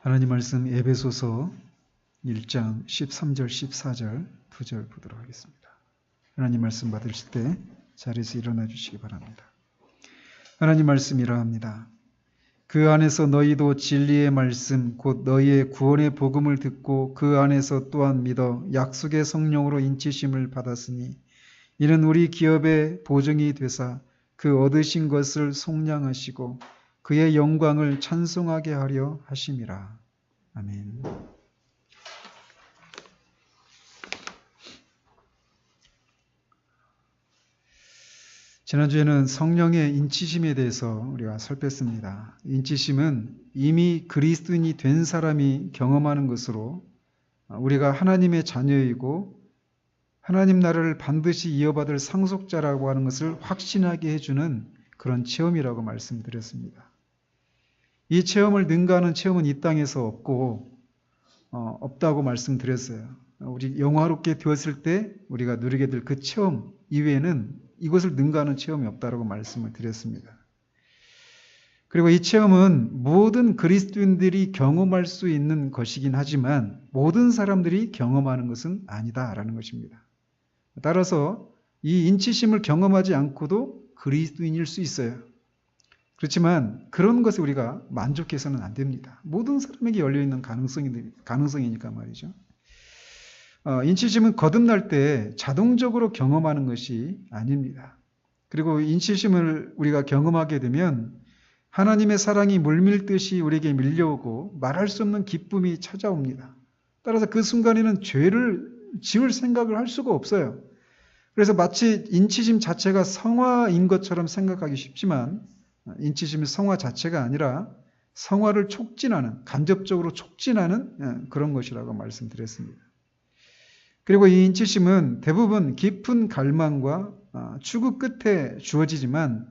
하나님 말씀 에베소서 1장 13절 14절 2절 보도록 하겠습니다. 하나님 말씀 받으실 때 자리에서 일어나 주시기 바랍니다. 하나님 말씀 이러합니다. 그 안에서 너희도 진리의 말씀 곧 너희의 구원의 복음을 듣고 그 안에서 또한 믿어 약속의 성령으로 인치심을 받았으니 이는 우리 기업의 보증이 되사 그 얻으신 것을 속량하시고 그의 영광을 찬송하게 하려 하심이라. 아멘. 지난주에는 성령의 인치심에 대해서 우리가 살폈습니다. 인치심은 이미 그리스도인이 된 사람이 경험하는 것으로 우리가 하나님의 자녀이고 하나님 나라를 반드시 이어받을 상속자라고 하는 것을 확신하게 해주는 그런 체험이라고 말씀드렸습니다. 이 체험을 능가하는 체험은 이 땅에서 없다고 말씀드렸어요. 우리 영화롭게 되었을 때 우리가 누리게 될 그 체험 이외에는 이것을 능가하는 체험이 없다고 말씀을 드렸습니다. 그리고 이 체험은 모든 그리스도인들이 경험할 수 있는 것이긴 하지만 모든 사람들이 경험하는 것은 아니다라는 것입니다. 따라서 이 인치심을 경험하지 않고도 그리스도인일 수 있어요. 그렇지만 그런 것에 우리가 만족해서는 안 됩니다. 모든 사람에게 열려있는 가능성이니까 말이죠. 인치심은 거듭날 때 자동적으로 경험하는 것이 아닙니다. 그리고 인치심을 우리가 경험하게 되면 하나님의 사랑이 물밀듯이 우리에게 밀려오고 말할 수 없는 기쁨이 찾아옵니다. 따라서 그 순간에는 죄를 지을 생각을 할 수가 없어요. 그래서 마치 인치심 자체가 성화인 것처럼 생각하기 쉽지만 인치심이 성화 자체가 아니라 성화를 촉진하는, 간접적으로 촉진하는 그런 것이라고 말씀드렸습니다. 그리고 이 인치심은 대부분 깊은 갈망과 추구 끝에 주어지지만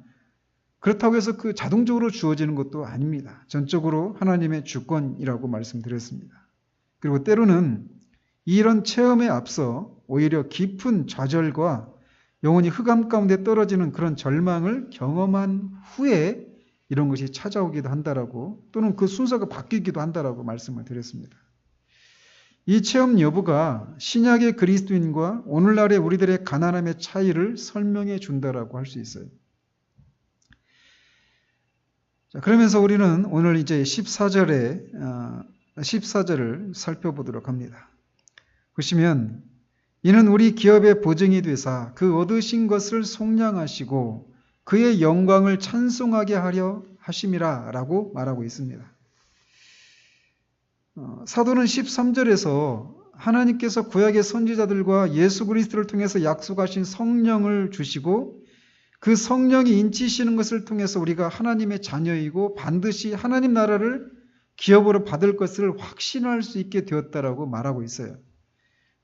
그렇다고 해서 그 자동적으로 주어지는 것도 아닙니다. 전적으로 하나님의 주권이라고 말씀드렸습니다. 그리고 때로는 이런 체험에 앞서 오히려 깊은 좌절과 영혼이 흑암 가운데 떨어지는 그런 절망을 경험한 후에 이런 것이 찾아오기도 한다라고 또는 그 순서가 바뀌기도 한다라고 말씀을 드렸습니다. 이 체험 여부가 신약의 그리스도인과 오늘날의 우리들의 가난함의 차이를 설명해 준다라고 할 수 있어요. 자, 그러면서 우리는 오늘 이제 14절을 살펴보도록 합니다. 보시면 이는 우리 기업의 보증이 되사 그 얻으신 것을 속량하시고 그의 영광을 찬송하게 하려 하심이라 라고 말하고 있습니다. 사도는 13절에서 하나님께서 구약의 선지자들과 예수 그리스도를 통해서 약속하신 성령을 주시고 그 성령이 인치시는 것을 통해서 우리가 하나님의 자녀이고 반드시 하나님 나라를 기업으로 받을 것을 확신할 수 있게 되었다라고 말하고 있어요.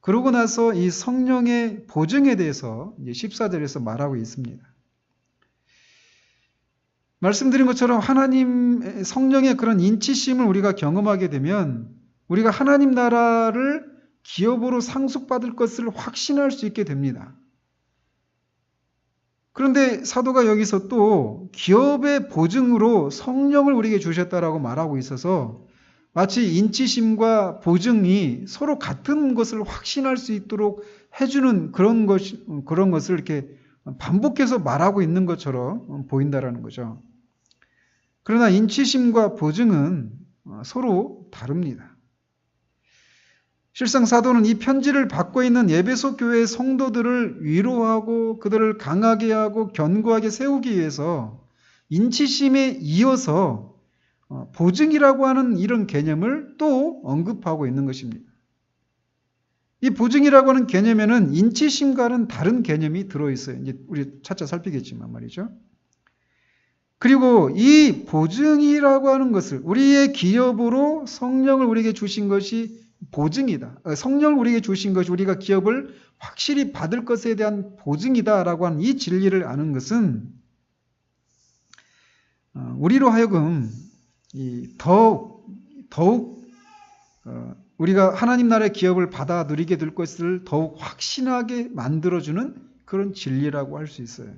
그러고 나서 이 성령의 보증에 대해서 이제 14절에서 말하고 있습니다. 말씀드린 것처럼 하나님 성령의 그런 인치심을 우리가 경험하게 되면 우리가 하나님 나라를 기업으로 상속받을 것을 확신할 수 있게 됩니다. 그런데 사도가 여기서 또 기업의 보증으로 성령을 우리에게 주셨다라고 말하고 있어서 마치 인치심과 보증이 서로 같은 것을 확신할 수 있도록 해주는 그런 것을 이렇게 반복해서 말하고 있는 것처럼 보인다라는 거죠. 그러나 인치심과 보증은 서로 다릅니다. 실상 사도는 이 편지를 받고 있는 에베소 교회의 성도들을 위로하고 그들을 강하게 하고 견고하게 세우기 위해서 인치심에 이어서 보증이라고 하는 이런 개념을 또 언급하고 있는 것입니다. 이 보증이라고 하는 개념에는 인치심과는 다른 개념이 들어있어요. 이제 우리 차차 살피겠지만 말이죠. 그리고 이 보증이라고 하는 것을 우리의 기업으로 성령을 우리에게 주신 것이 보증이다. 성령을 우리에게 주신 것이 우리가 기업을 확실히 받을 것에 대한 보증이다라고 하는 이 진리를 아는 것은 우리로 하여금 더욱 우리가 하나님 나라의 기업을 받아 누리게 될 것을 더욱 확신하게 만들어주는 그런 진리라고 할 수 있어요.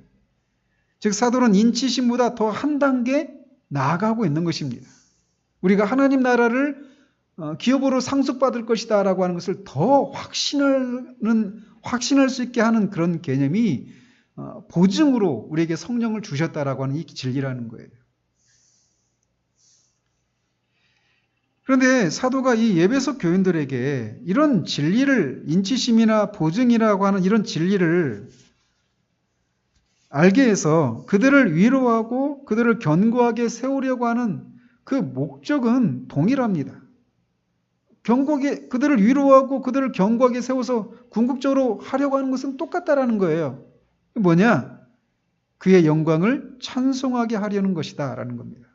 즉 사도는 인치심보다 더 한 단계 나아가고 있는 것입니다. 우리가 하나님 나라를 기업으로 상속받을 것이다라고 하는 것을 더 확신할 수 있게 하는 그런 개념이 보증으로 우리에게 성령을 주셨다라고 하는 이 진리라는 거예요. 그런데 사도가 이 에베소 교인들에게 이런 진리를, 인치심이나 보증이라고 하는 이런 진리를 알게 해서 그들을 위로하고 그들을 견고하게 세우려고 하는 그 목적은 동일합니다. 그들을 위로하고 그들을 견고하게 세워서 궁극적으로 하려고 하는 것은 똑같다라는 거예요. 뭐냐? 그의 영광을 찬송하게 하려는 것이다 라는 겁니다.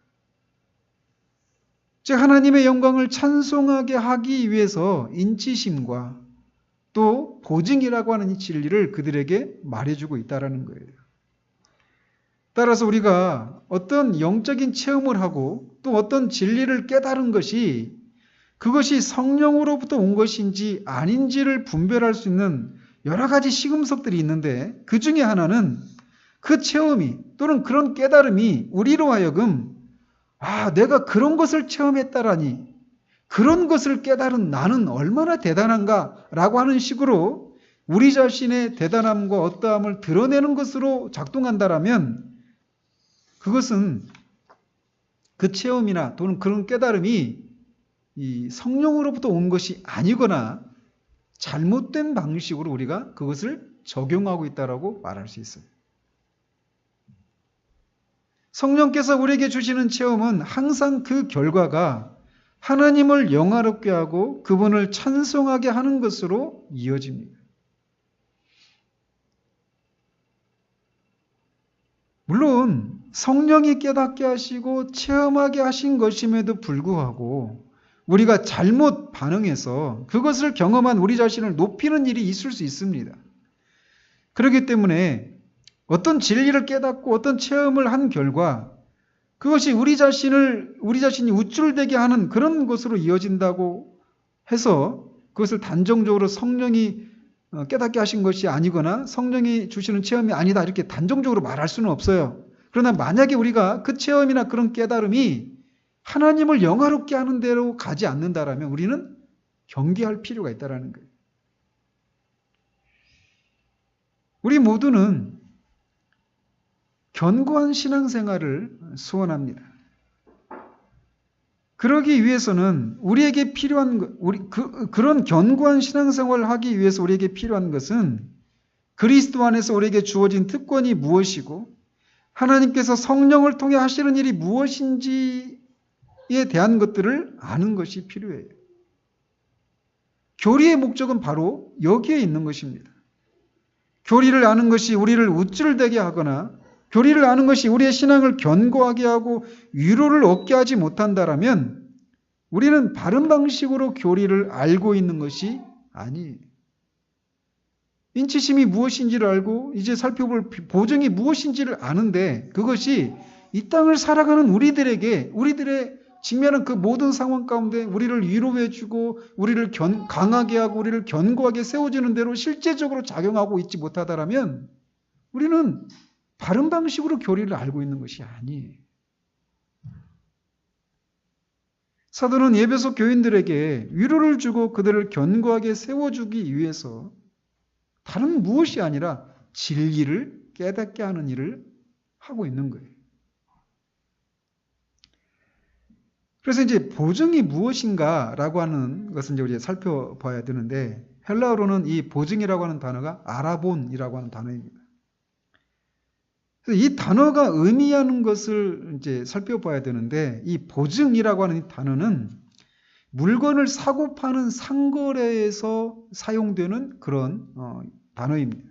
즉 하나님의 영광을 찬송하게 하기 위해서 인치심과 또 보증이라고 하는 이 진리를 그들에게 말해주고 있다라는 거예요. 따라서 우리가 어떤 영적인 체험을 하고 또 어떤 진리를 깨달은 것이 그것이 성령으로부터 온 것인지 아닌지를 분별할 수 있는 여러 가지 시금석들이 있는데 그 중에 하나는 그 체험이 또는 그런 깨달음이 우리로 하여금 내가 그런 것을 체험했다라니 그런 것을 깨달은 나는 얼마나 대단한가 라고 하는 식으로 우리 자신의 대단함과 어떠함을 드러내는 것으로 작동한다라면 그것은 그 체험이나 또는 그런 깨달음이 이 성령으로부터 온 것이 아니거나 잘못된 방식으로 우리가 그것을 적용하고 있다라고 말할 수 있어요. 성령께서 우리에게 주시는 체험은 항상 그 결과가 하나님을 영화롭게 하고 그분을 찬송하게 하는 것으로 이어집니다. 물론 성령이 깨닫게 하시고 체험하게 하신 것임에도 불구하고 우리가 잘못 반응해서 그것을 경험한 우리 자신을 높이는 일이 있을 수 있습니다. 그렇기 때문에 어떤 진리를 깨닫고 어떤 체험을 한 결과 그것이 우리 자신이 우쭐대게 하는 그런 것으로 이어진다고 해서 그것을 단정적으로 성령이 깨닫게 하신 것이 아니거나 성령이 주시는 체험이 아니다 이렇게 단정적으로 말할 수는 없어요. 그러나 만약에 우리가 그 체험이나 그런 깨달음이 하나님을 영화롭게 하는 대로 가지 않는다라면 우리는 경계할 필요가 있다는 거예요. 우리 모두는 견고한 신앙생활을 소원합니다. 그러기 위해서는 우리에게 필요한 그런 견고한 신앙생활을 하기 위해서 우리에게 필요한 것은 그리스도 안에서 우리에게 주어진 특권이 무엇이고 하나님께서 성령을 통해 하시는 일이 무엇인지에 대한 것들을 아는 것이 필요해요. 교리의 목적은 바로 여기에 있는 것입니다. 교리를 아는 것이 우리를 우쭐대게 하거나 교리를 아는 것이 우리의 신앙을 견고하게 하고 위로를 얻게 하지 못한다라면 우리는 바른 방식으로 교리를 알고 있는 것이 아니에요. 인치심이 무엇인지를 알고 이제 살펴볼 보증이 무엇인지를 아는데 그것이 이 땅을 살아가는 우리들의 직면한 그 모든 상황 가운데 우리를 위로해주고 우리를 강하게 하고 우리를 견고하게 세워주는 대로 실제적으로 작용하고 있지 못하다라면 우리는 바른 방식으로 교리를 알고 있는 것이 아니에요. 사도는 에베소 교인들에게 위로를 주고 그들을 견고하게 세워주기 위해서 다른 무엇이 아니라 진리를 깨닫게 하는 일을 하고 있는 거예요. 그래서 이제 보증이 무엇인가라고 하는 것을 이제 우리가 살펴봐야 되는데 헬라어로는 이 보증이라고 하는 단어가 아라본이라고 하는 단어입니다. 그래서 이 단어가 의미하는 것을 이제 살펴봐야 되는데 이 보증이라고 하는 이 단어는 물건을 사고 파는 상거래에서 사용되는 그런 단어입니다.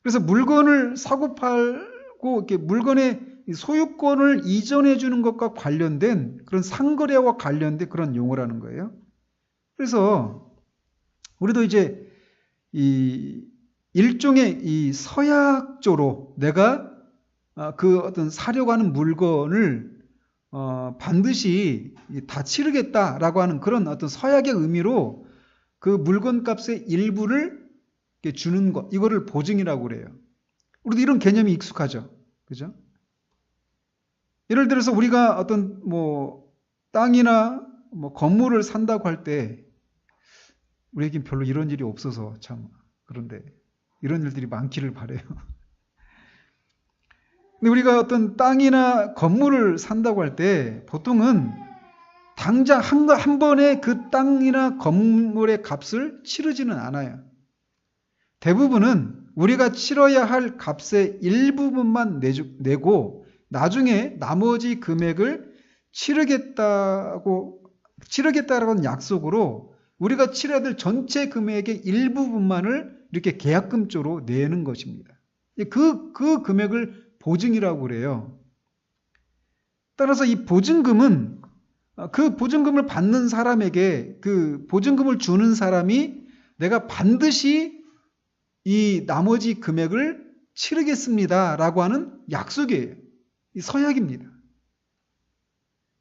그래서 물건을 사고 팔고 이렇게 물건의 소유권을 이전해 주는 것과 관련된 그런 상거래와 관련된 그런 용어라는 거예요. 그래서 우리도 이제 이 일종의 이 서약조로 내가 그 어떤 사려고 하는 물건을 반드시 다 치르겠다라고 하는 그런 어떤 서약의 의미로 그 물건값의 일부를 주는 것, 이거를 보증이라고 그래요. 우리도 이런 개념이 익숙하죠. 그죠? 예를 들어서 우리가 어떤 땅이나 뭐 건물을 산다고 할 때 우리에겐 별로 이런 일이 없어서 참 그런데 이런 일들이 많기를 바라요. 근데 우리가 어떤 땅이나 건물을 산다고 할 때 보통은 당장 한 번에 그 땅이나 건물의 값을 치르지는 않아요. 대부분은 우리가 치러야 할 값의 일부분만 내고 나중에 나머지 금액을 치르겠다라는 약속으로 우리가 치러야 될 전체 금액의 일부분만을 이렇게 계약금조로 내는 것입니다. 그 금액을 보증이라고 그래요. 따라서 이 보증금은 그 보증금을 받는 사람에게 그 보증금을 주는 사람이 내가 반드시 이 나머지 금액을 치르겠습니다라고 하는 약속이에요. 이 서약입니다.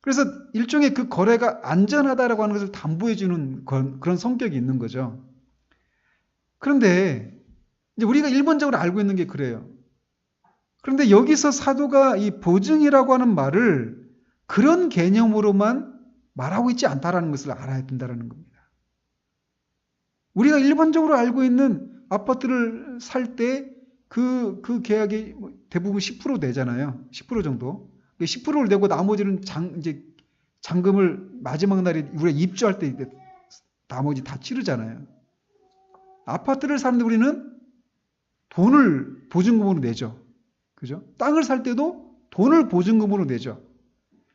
그래서 일종의 그 거래가 안전하다라고 하는 것을 담보해 주는 그런 성격이 있는 거죠. 그런데 이제 우리가 일반적으로 알고 있는 게 그래요. 그런데 여기서 사도가 이 보증이라고 하는 말을 그런 개념으로만 말하고 있지 않다라는 것을 알아야 된다는 겁니다. 우리가 일반적으로 알고 있는 아파트를 살 때 그 계약이 대부분 10% 내잖아요. 10% 정도. 10%를 내고 나머지는 이제 잔금을 마지막 날에 우리가 입주할 때 나머지 다 치르잖아요. 아파트를 사는데 우리는 돈을 보증금으로 내죠. 그죠? 땅을 살 때도 돈을 보증금으로 내죠.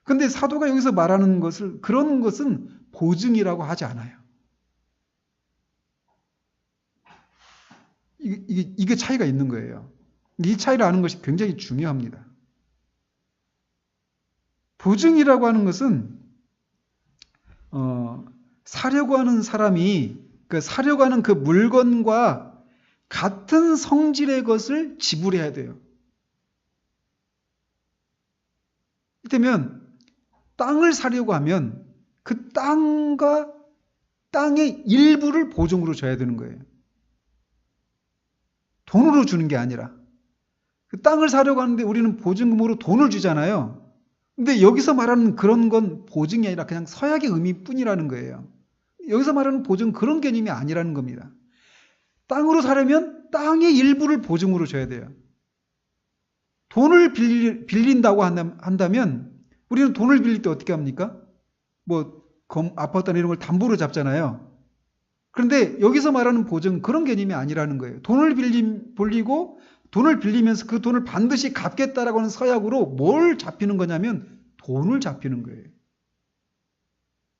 근데 사도가 여기서 말하는 그런 것은 보증이라고 하지 않아요. 이게 차이가 있는 거예요. 이 차이를 아는 것이 굉장히 중요합니다. 보증이라고 하는 것은 사려고 하는 사람이 사려고 하는 그 물건과 같은 성질의 것을 지불해야 돼요. 이를테면 땅을 사려고 하면 그 땅과 땅의 일부를 보증으로 줘야 되는 거예요. 돈으로 주는 게 아니라. 그 땅을 사려고 하는데 우리는 보증금으로 돈을 주잖아요. 근데 여기서 말하는 그런 건 보증이 아니라 그냥 서약의 의미뿐이라는 거예요. 여기서 말하는 보증은 그런 개념이 아니라는 겁니다. 땅으로 사려면 땅의 일부를 보증으로 줘야 돼요. 돈을 빌린다고 한다면 우리는 돈을 빌릴 때 어떻게 합니까? 아파트나 이런 걸 담보로 잡잖아요. 그런데 여기서 말하는 보증은 그런 개념이 아니라는 거예요. 돈을 빌리면서 그 돈을 반드시 갚겠다라고 하는 서약으로 뭘 잡히는 거냐면 돈을 잡히는 거예요.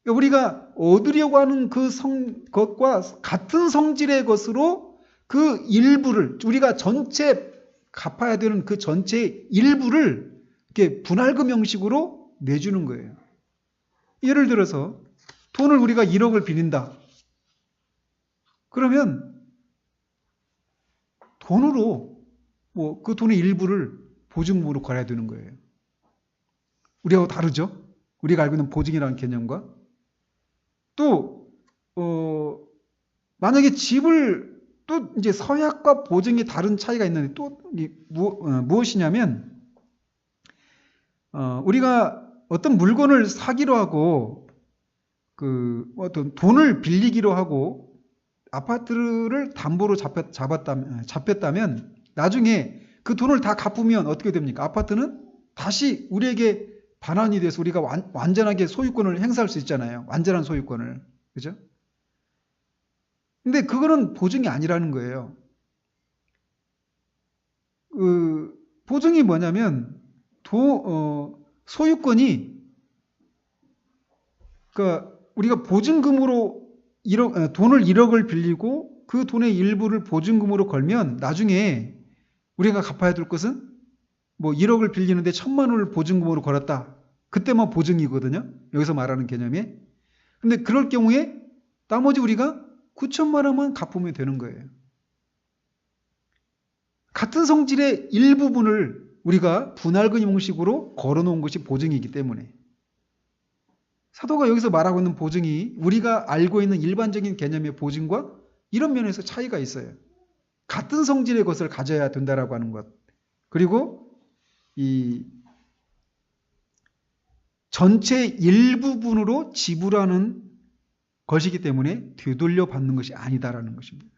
우리가 얻으려고 하는 것과 같은 성질의 것으로 그 일부를 우리가 전체 갚아야 되는 그 전체의 일부를 이렇게 분할금 형식으로 내주는 거예요. 예를 들어서 돈을 우리가 1억을 빌린다. 그러면 돈으로 그 돈의 일부를 보증금으로 걸어야 되는 거예요. 우리하고 다르죠? 우리가 알고 있는 보증이라는 개념과 또 만약에 집을 또 이제 서약과 보증이 다른 차이가 있는데 또 무엇이냐면 우리가 어떤 물건을 사기로 하고 어떤 돈을 빌리기로 하고 아파트를 담보로 잡혔다면 나중에 그 돈을 다 갚으면 어떻게 됩니까? 아파트는 다시 우리에게 반환이 돼서 우리가 완전하게 소유권을 행사할 수 있잖아요. 완전한 소유권을. 그죠? 근데 그거는 보증이 아니라는 거예요. 보증이 뭐냐면 소유권이 그러니까 우리가 보증금으로 돈을 1억을 빌리고 그 돈의 일부를 보증금으로 걸면 나중에 우리가 갚아야 될 것은 1억을 빌리는데 1,000만 원을 보증금으로 걸었다. 그때만 보증이거든요. 여기서 말하는 개념이. 근데 그럴 경우에 나머지 우리가 9,000만 원만 갚으면 되는 거예요. 같은 성질의 일부분을 우리가 분할금 형식으로 걸어놓은 것이 보증이기 때문에 사도가 여기서 말하고 있는 보증이 우리가 알고 있는 일반적인 개념의 보증과 이런 면에서 차이가 있어요. 같은 성질의 것을 가져야 된다라고 하는 것. 그리고 전체 일부분으로 지불하는 것이기 때문에 되돌려 받는 것이 아니다라는 것입니다.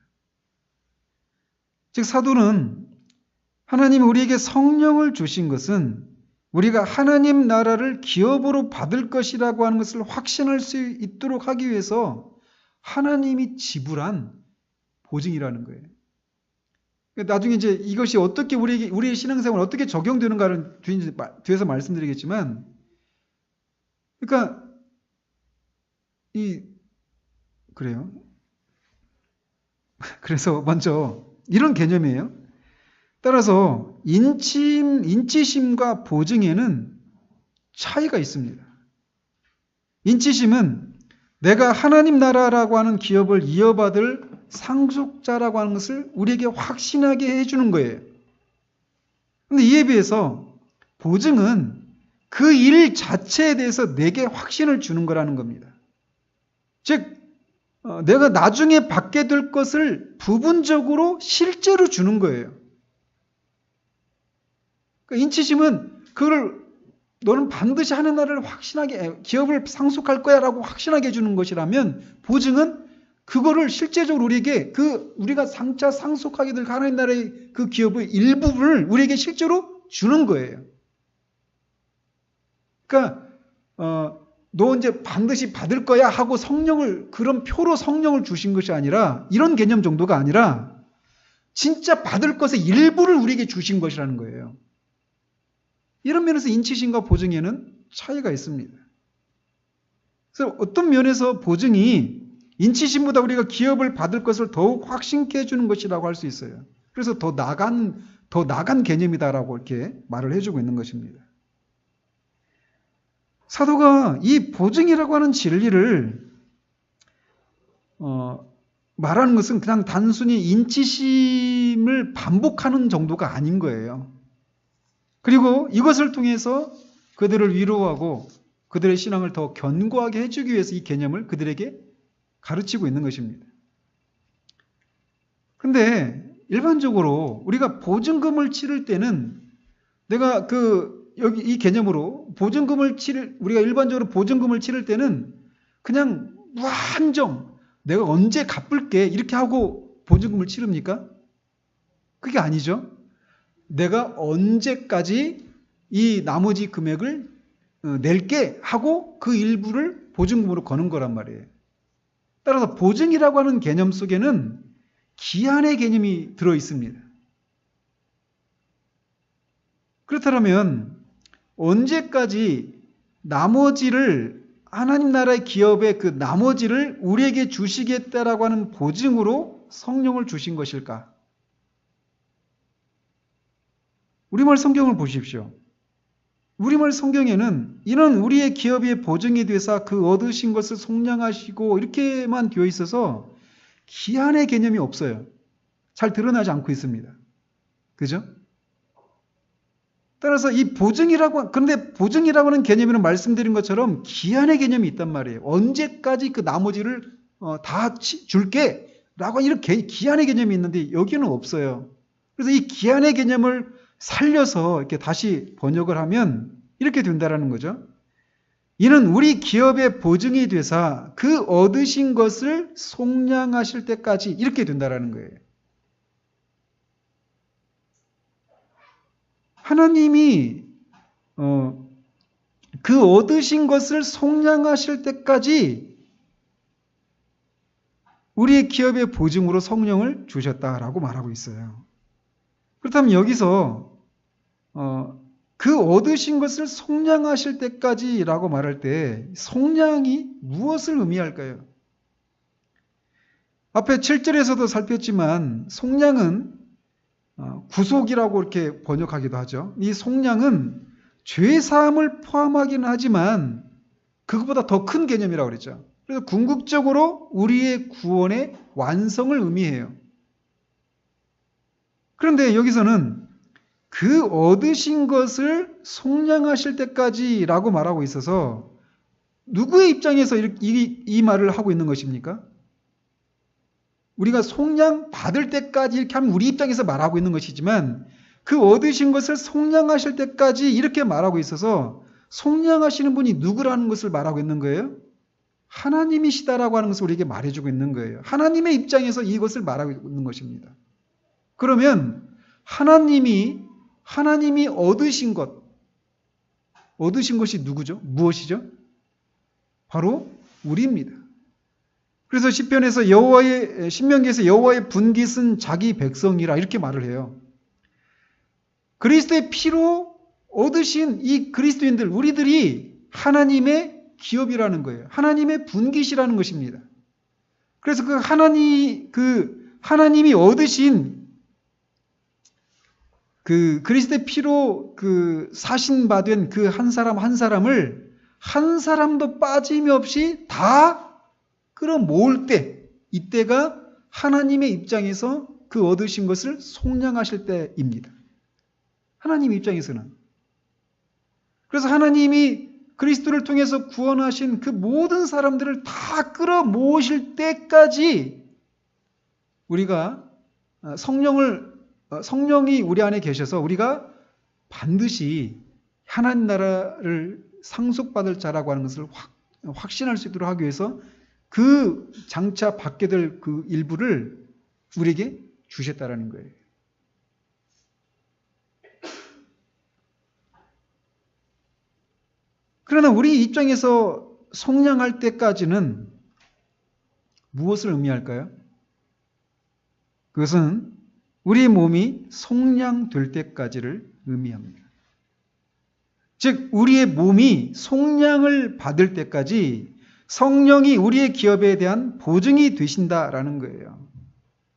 즉 사도는 하나님이 우리에게 성령을 주신 것은 우리가 하나님 나라를 기업으로 받을 것이라고 하는 것을 확신할 수 있도록 하기 위해서 하나님이 지불한 보증이라는 거예요. 나중에 이제 이것이 어떻게 우리의 신앙생활 어떻게 적용되는가를 뒤에서 말씀드리겠지만, 그러니까 그래요. 그래서 먼저 이런 개념이에요. 따라서 인치심과 보증에는 차이가 있습니다. 인치심은 내가 하나님 나라라고 하는 기업을 이어받을 상속자라고 하는 것을 우리에게 확신하게 해주는 거예요. 그런데 이에 비해서 보증은 그 일 자체에 대해서 내게 확신을 주는 거라는 겁니다. 즉 내가 나중에 받게 될 것을 부분적으로 실제로 주는 거예요. 그러니까 인치심은 그걸 너는 반드시 하는 나라를 확신하게, 기업을 상속할 거야 라고 확신하게 해주는 것이라면, 보증은 그거를 실제적으로 우리에게 우리가 상속하게 될 하나님 나라의 그 기업의 일부분을 우리에게 실제로 주는 거예요. 그러니까 너 이제 반드시 받을 거야 하고 그런 표로 성령을 주신 것이 아니라, 이런 개념 정도가 아니라 진짜 받을 것의 일부를 우리에게 주신 것이라는 거예요. 이런 면에서 인치심과 보증에는 차이가 있습니다. 그래서 어떤 면에서 보증이 인치심보다 우리가 기업을 받을 것을 더욱 확신케 해주는 것이라고 할 수 있어요. 그래서 더 나간 개념이다라고 이렇게 말을 해주고 있는 것입니다. 사도가 이 보증이라고 하는 진리를 말하는 것은 그냥 단순히 인치심을 반복하는 정도가 아닌 거예요. 그리고 이것을 통해서 그들을 위로하고 그들의 신앙을 더 견고하게 해주기 위해서 이 개념을 그들에게 가르치고 있는 것입니다. 그런데 일반적으로 우리가 보증금을 치를 때는, 내가 여기 이 개념으로 우리가 일반적으로 보증금을 치를 때는 그냥 무한정 내가 언제 갚을게 이렇게 하고 보증금을 치릅니까? 그게 아니죠. 내가 언제까지 이 나머지 금액을 낼게 하고 그 일부를 보증금으로 거는 거란 말이에요. 따라서 보증이라고 하는 개념 속에는 기한의 개념이 들어 있습니다. 그렇다면 언제까지 하나님 나라의 기업의 그 나머지를 우리에게 주시겠다라고 하는 보증으로 성령을 주신 것일까? 우리말 성경을 보십시오. 우리말 성경에는 이런 우리의 기업의 보증이 되사 그 얻으신 것을 속량하시고 이렇게만 되어 있어서 기한의 개념이 없어요. 잘 드러나지 않고 있습니다. 그죠? 따라서 그런데 보증이라고 하는 개념에는 말씀드린 것처럼 기한의 개념이 있단 말이에요. 언제까지 그 나머지를 다 줄게 라고 이렇게 기한의 개념이 있는데 여기는 없어요. 그래서 이 기한의 개념을 살려서 이렇게 다시 번역을 하면 이렇게 된다라는 거죠. 이는 우리 기업의 보증이 되사 그 얻으신 것을 속량하실 때까지 이렇게 된다라는 거예요. 하나님이 그 얻으신 것을 속량하실 때까지 우리의 기업의 보증으로 성령을 주셨다라고 말하고 있어요. 그렇다면 여기서 그 얻으신 것을 속량하실 때까지라고 말할 때 속량이 무엇을 의미할까요? 앞에 7절에서도 살폈지만 속량은 구속이라고 이렇게 번역하기도 하죠. 이 속량은 죄사함을 포함하기는 하지만 그것보다 더 큰 개념이라고 그랬죠. 그래서 궁극적으로 우리의 구원의 완성을 의미해요. 그런데 여기서는 그 얻으신 것을 속량하실 때까지라고 말하고 있어서 누구의 입장에서 이 말을 하고 있는 것입니까? 우리가 속량 받을 때까지 이렇게 하면 우리 입장에서 말하고 있는 것이지만 그 얻으신 것을 속량하실 때까지 이렇게 말하고 있어서 속량하시는 분이 누구라는 것을 말하고 있는 거예요? 하나님이시다라고 하는 것을 우리에게 말해주고 있는 거예요. 하나님의 입장에서 이것을 말하고 있는 것입니다. 그러면 하나님이 얻으신 것이 누구죠? 무엇이죠? 바로 우리입니다. 그래서 시편에서 신명기에서 여호와의 분깃은 자기 백성이라 이렇게 말을 해요. 그리스도의 피로 얻으신 이 그리스도인들, 우리들이 하나님의 기업이라는 거예요. 하나님의 분깃이라는 것입니다. 그래서 하나님이 얻으신 그리스도의 피로 사신 바 된 그 한 사람 한 사람을 한 사람도 빠짐없이 다 끌어모을 때, 이때가 하나님의 입장에서 그 얻으신 것을 속량하실 때입니다. 하나님 입장에서는. 그래서 하나님이 그리스도를 통해서 구원하신 그 모든 사람들을 다 끌어모으실 때까지 우리가 성령이 우리 안에 계셔서 우리가 반드시 하나님 나라를 상속받을 자라고 하는 것을 확신할 수 있도록 하기 위해서 그 장차 받게 될 그 일부를 우리에게 주셨다라는 거예요. 그러나 우리 입장에서 속량할 때까지는 무엇을 의미할까요? 그것은 우리 몸이 속량될 때까지를 의미합니다. 즉 우리의 몸이 속량을 받을 때까지 성령이 우리의 기업에 대한 보증이 되신다라는 거예요.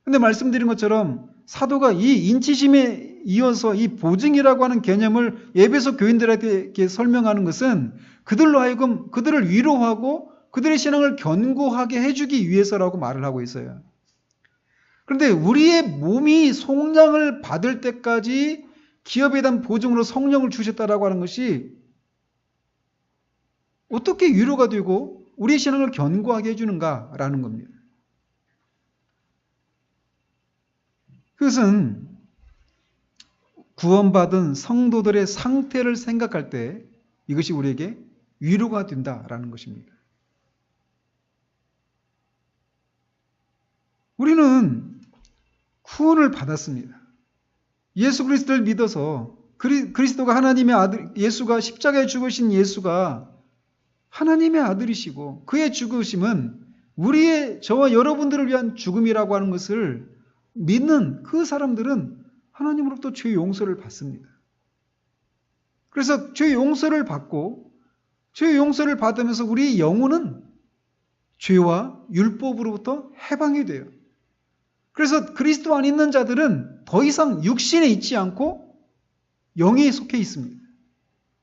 그런데 말씀드린 것처럼 사도가 이 인치심에 이어서 이 보증이라고 하는 개념을 에베소 교인들에게 설명하는 것은 그들로 하여금 그들을 위로하고 그들의 신앙을 견고하게 해주기 위해서라고 말을 하고 있어요. 그런데 우리의 몸이 속량을 받을 때까지 기업에 대한 보증으로 성령을 주셨다라고 하는 것이 어떻게 위로가 되고 우리의 신앙을 견고하게 해주는가라는 겁니다. 그것은 구원받은 성도들의 상태를 생각할 때 이것이 우리에게 위로가 된다라는 것입니다. 우리는 구원을 받았습니다. 예수 그리스도를 믿어서 그리스도가 하나님의 아들, 예수가 십자가에 죽으신 예수가 하나님의 아들이시고 그의 죽으심은 저와 여러분들을 위한 죽음이라고 하는 것을 믿는 그 사람들은 하나님으로부터 죄의 용서를 받습니다. 그래서 죄의 용서를 받고 죄의 용서를 받으면서 우리의 영혼은 죄와 율법으로부터 해방이 돼요. 그래서 그리스도 안에 있는 자들은 더 이상 육신에 있지 않고 영에 속해 있습니다.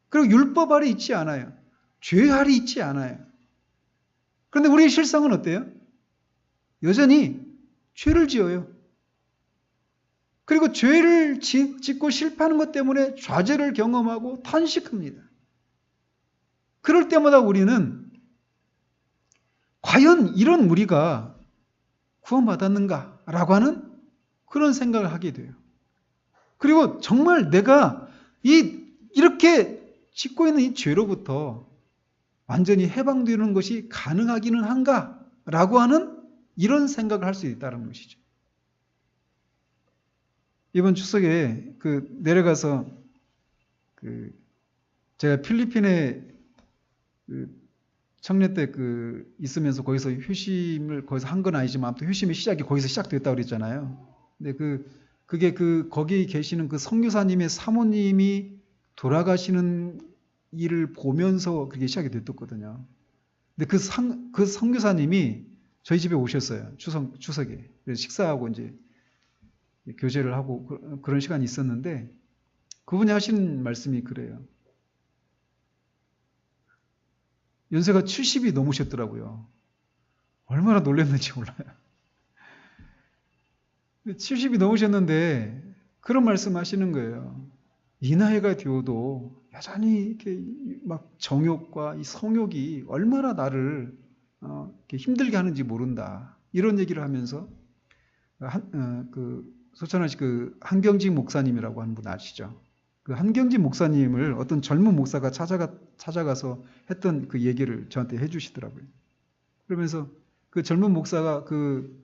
그리고 율법 아래 있지 않아요. 죄 아래 있지 않아요. 그런데 우리의 실상은 어때요? 여전히 죄를 지어요. 그리고 죄를 짓고 실패하는 것 때문에 좌절을 경험하고 탄식합니다. 그럴 때마다 우리는 과연 이런 우리가 구원받았는가라고 하는 그런 생각을 하게 돼요. 그리고 정말 내가 이렇게 짓고 있는 이 죄로부터 완전히 해방되는 것이 가능하기는 한가라고 하는 이런 생각을 할 수 있다는 것이죠. 이번 추석에 내려가서 제가 필리핀에 청년 때 있으면서 거기서 휴심을 거기서 한 건 아니지만 아무튼 휴심의 시작이 거기서 시작됐다고 그랬잖아요. 근데 그게 거기 계시는 그 선교사님의 사모님이 돌아가시는 일을 보면서 그게 시작이 됐었거든요. 근데 그 선교사님이 저희 집에 오셨어요. 추석에. 그래서 식사하고 이제 교제를 하고 그런 시간이 있었는데 그분이 하신 말씀이 그래요. 연세가 70이 넘으셨더라고요. 얼마나 놀랐는지 몰라요. 70이 넘으셨는데 그런 말씀 하시는 거예요. 이 나이가 되어도 여전히 이렇게 막 정욕과 이 성욕이 얼마나 나를 이렇게 힘들게 하는지 모른다. 이런 얘기를 하면서 소천하시 한경직 목사님이라고 하는 분 아시죠? 그 한경직 목사님을 어떤 젊은 목사가 찾아가서 했던 그 얘기를 저한테 해주시더라고요. 그러면서 그 젊은 목사가 그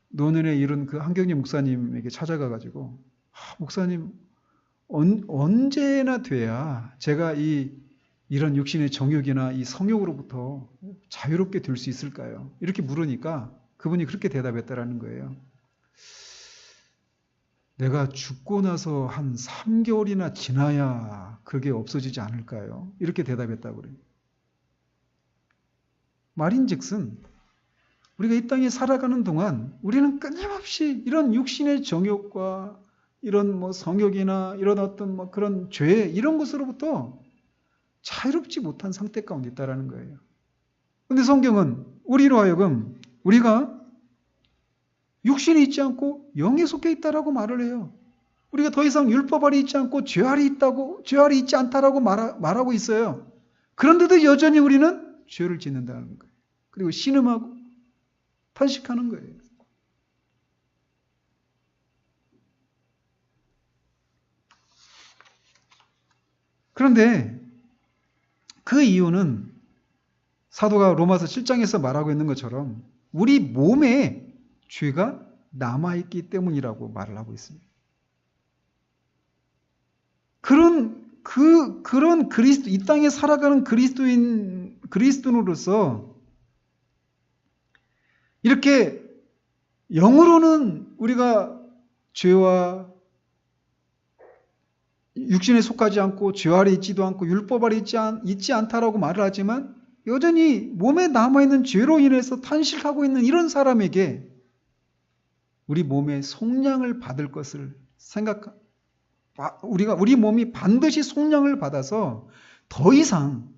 노년에 이른 그 한경림 목사님에게 찾아가가지고, 목사님, 언제나 돼야 제가 이런 육신의 정욕이나 이 성욕으로부터 자유롭게 될 수 있을까요? 이렇게 물으니까 그분이 그렇게 대답했다라는 거예요. 내가 죽고 나서 한 3개월이나 지나야 그게 없어지지 않을까요? 이렇게 대답했다고 그래요. 말인즉슨 우리가 이 땅에 살아가는 동안 우리는 끊임없이 이런 육신의 정욕과 이런 뭐 성욕이나 이런 어떤 그런 죄 이런 것으로부터 자유롭지 못한 상태 가운데 있다라는 거예요. 그런데 성경은 우리로 하여금 우리가 육신이 있지 않고 영에 속해 있다라고 말을 해요. 우리가 더 이상 율법 아래 있지 않고 죄 아래 있지 않다라고 말하고 있어요. 그런데도 여전히 우리는 죄를 짓는다는 거예요. 그리고 신음하고 탄식하는 거예요. 그런데 그 이유는 사도가 로마서 7장에서 말하고 있는 것처럼 우리 몸에 죄가 남아있기 때문이라고 말을 하고 있습니다. 그런 그리스도, 이 땅에 살아가는 그리스도인으로서 이렇게 영으로는 우리가 죄와 육신에 속하지 않고 죄 아래 있지도 않고 율법 아래 있지 않다라고 말을 하지만 여전히 몸에 남아있는 죄로 인해서 탄식하고 있는 이런 사람에게 우리 몸의 속량을 받을 것을 우리 몸이 반드시 속량을 받아서 더 이상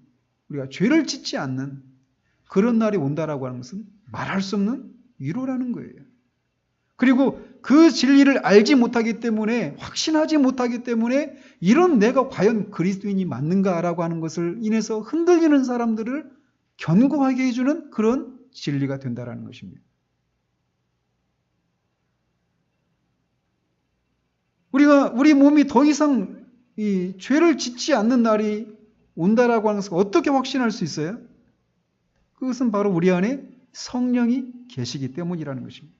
우리가 죄를 짓지 않는 그런 날이 온다라고 하는 것은 말할 수 없는 위로라는 거예요. 그리고 그 진리를 알지 못하기 때문에, 확신하지 못하기 때문에 이런 내가 과연 그리스도인이 맞는가라고 하는 것을 인해서 흔들리는 사람들을 견고하게 해주는 그런 진리가 된다라는 것입니다. 우리 몸이 더 이상 이 죄를 짓지 않는 날이 온다라고 하는 것을 어떻게 확신할 수 있어요? 그것은 바로 우리 안에 성령이 계시기 때문이라는 것입니다.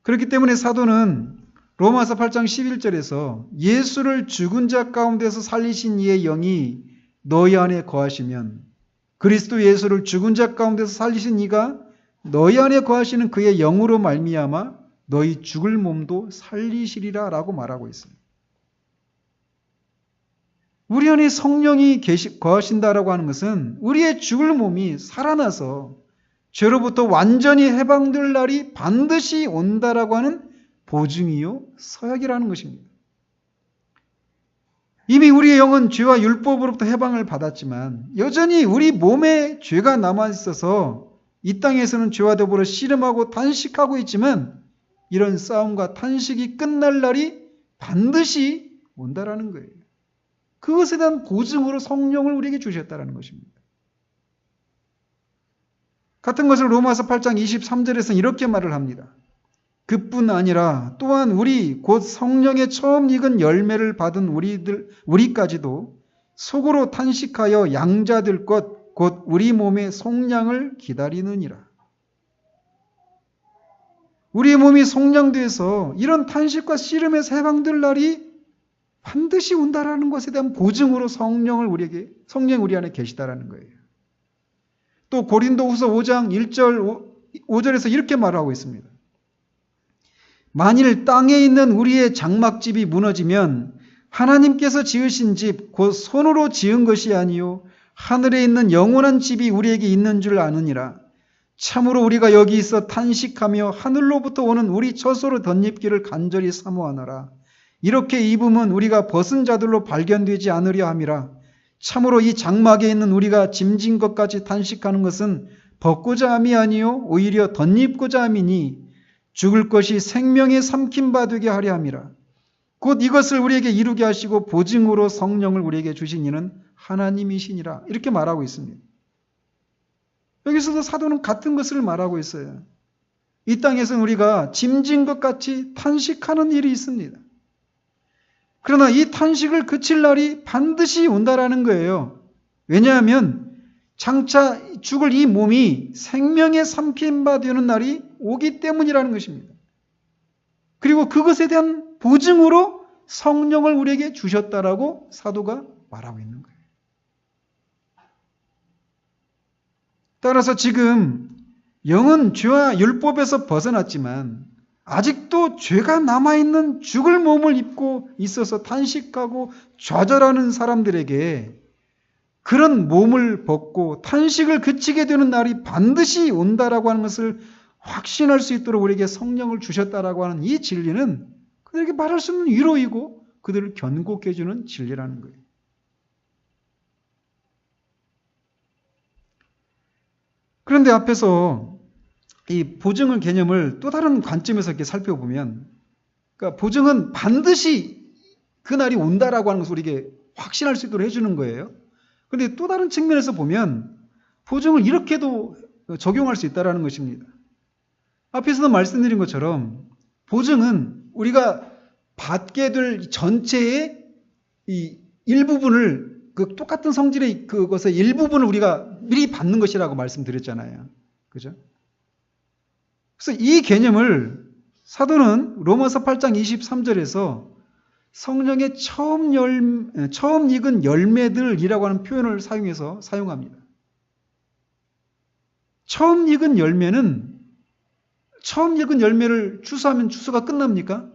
그렇기 때문에 사도는 로마서 8장 11절에서 예수를 죽은 자 가운데서 살리신 이의 영이 너희 안에 거하시면, 그리스도 예수를 죽은 자 가운데서 살리신 이가 너희 안에 거하시는 그의 영으로 말미암아 너희 죽을 몸도 살리시리라 라고 말하고 있습니다. 우리 안에 성령이 거하신다라고 하는 것은 우리의 죽을 몸이 살아나서 죄로부터 완전히 해방될 날이 반드시 온다라고 하는 보증이요 서약이라는 것입니다. 이미 우리의 영은 죄와 율법으로부터 해방을 받았지만 여전히 우리 몸에 죄가 남아있어서 이 땅에서는 죄와 더불어 씨름하고 탄식하고 있지만 이런 싸움과 탄식이 끝날 날이 반드시 온다라는 거예요. 그것에 대한 보증으로 성령을 우리에게 주셨다라는 것입니다. 같은 것을 로마서 8장 23절에서는 이렇게 말을 합니다. 그뿐 아니라 또한 우리 곧 성령의 처음 익은 열매를 받은 우리까지도 속으로 탄식하여 양자될 것 곧 우리 몸의 속량을 기다리느니라. 우리 몸이 속량돼서 이런 탄식과 씨름에서 해방될 날이 반드시 온다라는 것에 대한 보증으로 성령이 우리 안에 계시다라는 거예요. 또 고린도후서 5장 1절 5절에서 이렇게 말하고 있습니다. 만일 땅에 있는 우리의 장막집이 무너지면 하나님께서 지으신 집 곧 손으로 지은 것이 아니요 하늘에 있는 영원한 집이 우리에게 있는 줄 아느니라. 참으로 우리가 여기 있어 탄식하며 하늘로부터 오는 우리 처소로 덧입기를 간절히 사모하노라. 이렇게 입으면 우리가 벗은 자들로 발견되지 않으려 함이라. 참으로 이 장막에 있는 우리가 짐진 것까지 탄식하는 것은 벗고자 함이 아니요 오히려 덧입고자 함이니 죽을 것이 생명에 삼킨 바 되게 하려 함이라. 곧 이것을 우리에게 이루게 하시고 보증으로 성령을 우리에게 주신 이는 하나님이시니라. 이렇게 말하고 있습니다. 여기서도 사도는 같은 것을 말하고 있어요. 이 땅에서는 우리가 짐진 것 같이 탄식하는 일이 있습니다. 그러나 이 탄식을 그칠 날이 반드시 온다라는 거예요. 왜냐하면 장차 죽을 이 몸이 생명의 삼킴바 되는 날이 오기 때문이라는 것입니다. 그리고 그것에 대한 보증으로 성령을 우리에게 주셨다라고 사도가 말하고 있는 거예요. 따라서 지금 영은 죄와 율법에서 벗어났지만 아직도 죄가 남아있는 죽을 몸을 입고 있어서 탄식하고 좌절하는 사람들에게 그런 몸을 벗고 탄식을 그치게 되는 날이 반드시 온다라고 하는 것을 확신할 수 있도록 우리에게 성령을 주셨다라고 하는 이 진리는 그들에게 말할 수 없는 위로이고 그들을 견고케 해주는 진리라는 거예요. 그런데 앞에서 이 보증의 개념을 또 다른 관점에서 이렇게 살펴보면, 그러니까 보증은 반드시 그날이 온다라고 하는 것을 우리에게 확신할 수 있도록 해주는 거예요. 그런데 또 다른 측면에서 보면 보증을 이렇게도 적용할 수 있다는 것입니다. 앞에서도 말씀드린 것처럼 보증은 우리가 받게 될 전체의 이 일부분을 그 똑같은 성질의 그것의 일부분을 우리가 미리 받는 것이라고 말씀드렸잖아요. 그죠? 그래서 이 개념을 사도는 로마서 8장 23절에서 성령의 처음 익은 열매들이라고 하는 표현을 사용합니다. 처음 익은 열매를 추수하면 추수가 끝납니까?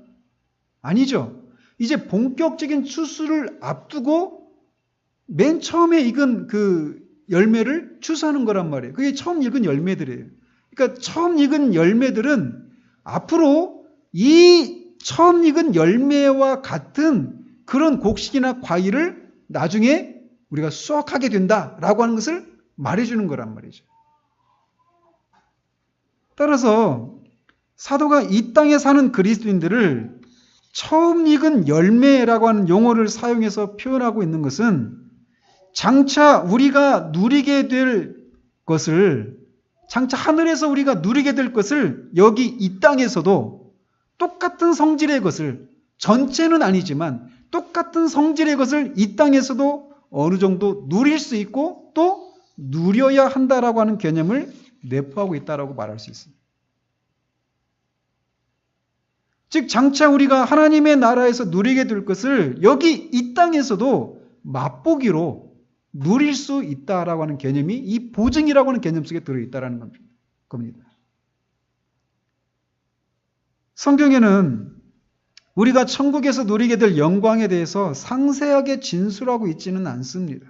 아니죠. 이제 본격적인 추수를 앞두고 맨 처음에 익은 그 열매를 추수하는 거란 말이에요. 그게 처음 익은 열매들이에요. 그러니까 처음 익은 열매들은 앞으로 이 처음 익은 열매와 같은 그런 곡식이나 과일을 나중에 우리가 수확하게 된다라고 하는 것을 말해주는 거란 말이죠. 따라서 사도가 이 땅에 사는 그리스도인들을 처음 익은 열매라고 하는 용어를 사용해서 표현하고 있는 것은 장차 우리가 누리게 될 것을, 장차 하늘에서 우리가 누리게 될 것을 여기 이 땅에서도 똑같은 성질의 것을, 전체는 아니지만 똑같은 성질의 것을 이 땅에서도 어느 정도 누릴 수 있고 또 누려야 한다라고 하는 개념을 내포하고 있다라고 말할 수 있습니다. 즉 장차 우리가 하나님의 나라에서 누리게 될 것을 여기 이 땅에서도 맛보기로 누릴 수 있다라고 하는 개념이 이 보증이라고 하는 개념 속에 들어있다라는 겁니다. 성경에는 우리가 천국에서 누리게 될 영광에 대해서 상세하게 진술하고 있지는 않습니다.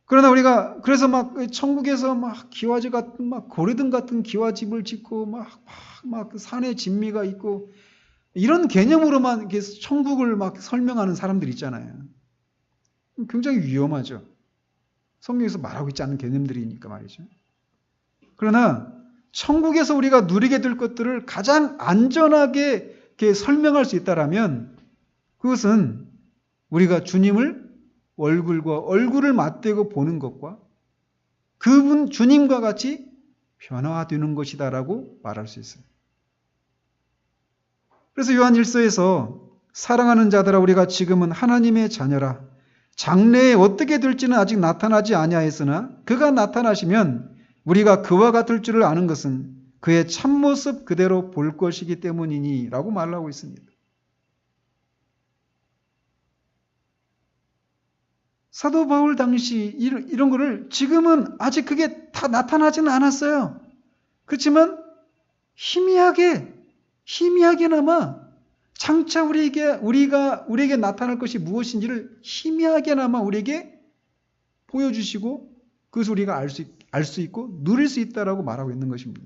그러나 우리가 그래서 막 천국에서 막 기와집 같은 막 고래등 같은 기와집을 짓고 막 산에 진미가 있고 이런 개념으로만 이렇게 천국을 막 설명하는 사람들 있잖아요. 굉장히 위험하죠. 성경에서 말하고 있지 않은 개념들이니까 말이죠. 그러나 천국에서 우리가 누리게 될 것들을 가장 안전하게 이렇게 설명할 수 있다라면 그것은 우리가 주님을 얼굴과 얼굴을 맞대고 보는 것과 그분 주님과 같이 변화되는 것이다라고 말할 수 있어요. 그래서 요한 1서에서 사랑하는 자들아 우리가 지금은 하나님의 자녀라. 장래에 어떻게 될지는 아직 나타나지 아니하였으나 그가 나타나시면 우리가 그와 같을 줄을 아는 것은 그의 참모습 그대로 볼 것이기 때문이니 라고 말하고 있습니다. 사도 바울 당시 이런 거를 지금은 아직 그게 다 나타나지는 않았어요. 그렇지만 희미하게나마 장차 우리에게 나타날 것이 무엇인지를 희미하게나마 우리에게 보여주시고 그것을 우리가 알 수 있고 누릴 수 있다라고 말하고 있는 것입니다.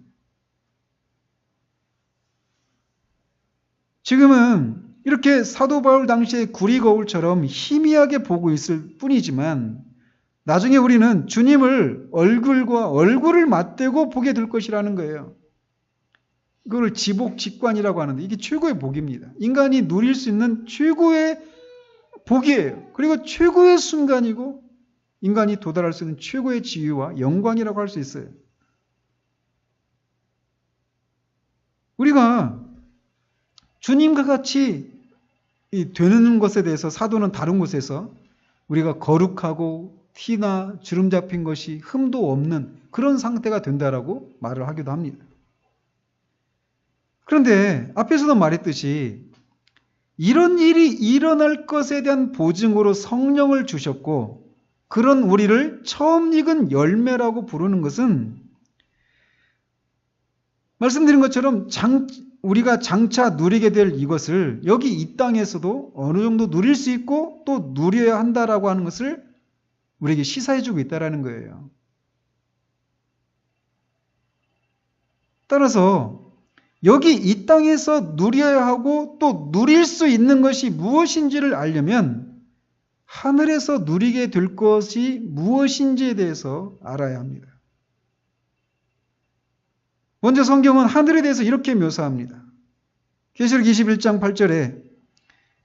지금은 이렇게 사도 바울 당시의 구리 거울처럼 희미하게 보고 있을 뿐이지만 나중에 우리는 주님을 얼굴과 얼굴을 맞대고 보게 될 것이라는 거예요. 그걸 지복직관이라고 하는데 이게 최고의 복입니다. 인간이 누릴 수 있는 최고의 복이에요. 그리고 최고의 순간이고 인간이 도달할 수 있는 최고의 지위와 영광이라고 할 수 있어요. 우리가 주님과 같이 되는 것에 대해서 사도는 다른 곳에서 우리가 거룩하고 티나 주름 잡힌 것이 흠도 없는 그런 상태가 된다라고 말을 하기도 합니다. 그런데 앞에서도 말했듯이 이런 일이 일어날 것에 대한 보증으로 성령을 주셨고 그런 우리를 처음 익은 열매라고 부르는 것은 말씀드린 것처럼 우리가 장차 누리게 될 이것을 여기 이 땅에서도 어느 정도 누릴 수 있고 또 누려야 한다라고 하는 것을 우리에게 시사해주고 있다는 거예요. 따라서 여기 이 땅에서 누려야 하고 또 누릴 수 있는 것이 무엇인지를 알려면 하늘에서 누리게 될 것이 무엇인지에 대해서 알아야 합니다. 먼저 성경은 하늘에 대해서 이렇게 묘사합니다. 계시록 21장 8절에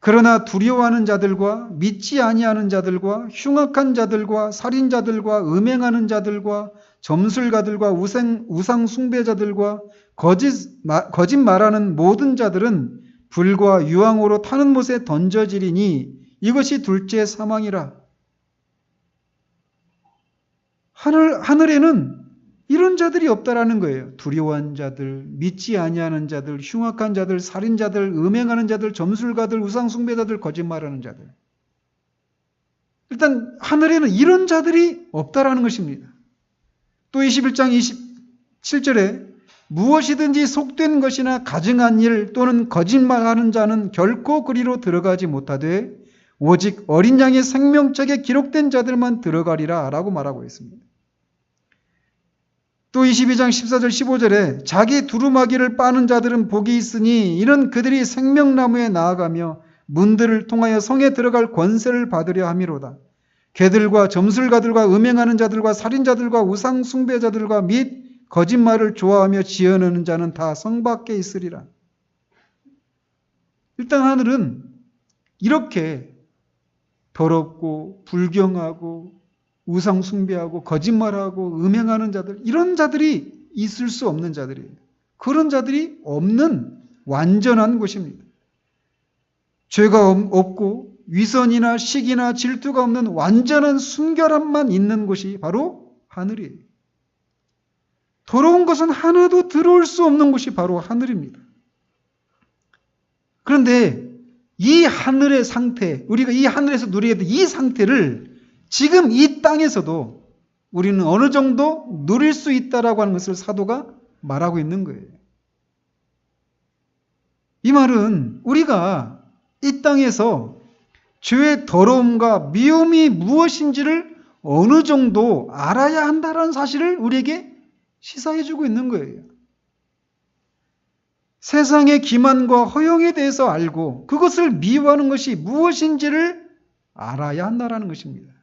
그러나 두려워하는 자들과 믿지 아니하는 자들과 흉악한 자들과 살인자들과 음행하는 자들과 점술가들과 우상 숭배자들과 거짓 말하는 모든 자들은 불과 유황으로 타는 못에 던져지리니 이것이 둘째 사망이라. 하늘에는 이런 자들이 없다라는 거예요. 두려워한 자들, 믿지 아니하는 자들, 흉악한 자들, 살인자들, 음행하는 자들, 점술가들, 우상 숭배자들, 거짓말하는 자들. 일단 하늘에는 이런 자들이 없다라는 것입니다. 또 21장 27절에 무엇이든지 속된 것이나 가증한 일 또는 거짓말하는 자는 결코 그리로 들어가지 못하되 오직 어린 양의 생명책에 기록된 자들만 들어가리라 라고 말하고 있습니다. 또 22장 14절 15절에 자기 두루마기를 빠는 자들은 복이 있으니 이는 그들이 생명나무에 나아가며 문들을 통하여 성에 들어갈 권세를 받으려 함이로다. 개들과 점술가들과 음행하는 자들과 살인자들과 우상 숭배자들과 및 거짓말을 좋아하며 지어내는 자는 다 성 밖에 있으리라. 일단 하늘은 이렇게 더럽고 불경하고 우상 숭배하고 거짓말하고 음행하는 자들, 이런 자들이 있을 수 없는 자들이에요. 그런 자들이 없는 완전한 곳입니다. 죄가 없고 위선이나 시기나 질투가 없는 완전한 순결함만 있는 곳이 바로 하늘이에요. 더러운 것은 하나도 들어올 수 없는 곳이 바로 하늘입니다. 그런데 이 하늘의 상태, 우리가 이 하늘에서 누리게 될 이 상태를 지금 이 땅에서도 우리는 어느 정도 누릴 수 있다라고 하는 것을 사도가 말하고 있는 거예요. 이 말은 우리가 이 땅에서 죄의 더러움과 미움이 무엇인지를 어느 정도 알아야 한다는 사실을 우리에게 시사해주고 있는 거예요. 세상의 기만과 허영에 대해서 알고 그것을 미워하는 것이 무엇인지를 알아야 한다는 것입니다.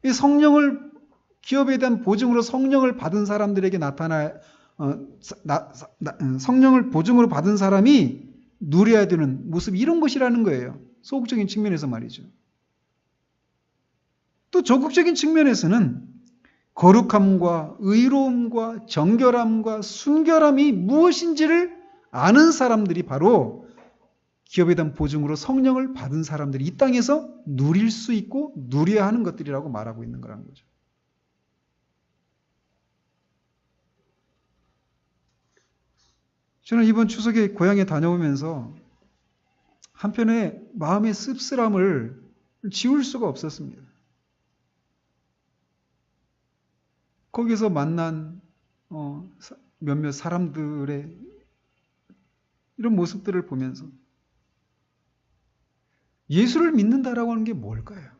이 성령을 기업에 대한 보증으로 성령을 받은 사람들에게 성령을 보증으로 받은 사람이 누려야 되는 모습 이런 것이라는 거예요. 소극적인 측면에서 말이죠. 또 적극적인 측면에서는 거룩함과 의로움과 정결함과 순결함이 무엇인지를 아는 사람들이 바로 기업에 대한 보증으로 성령을 받은 사람들이 이 땅에서 누릴 수 있고 누려야 하는 것들이라고 말하고 있는 거라는 거죠. 저는 이번 추석에 고향에 다녀오면서 한편에 마음의 씁쓸함을 지울 수가 없었습니다. 거기서 만난 몇몇 사람들의 이런 모습들을 보면서 예수를 믿는다라고 하는 게 뭘까요?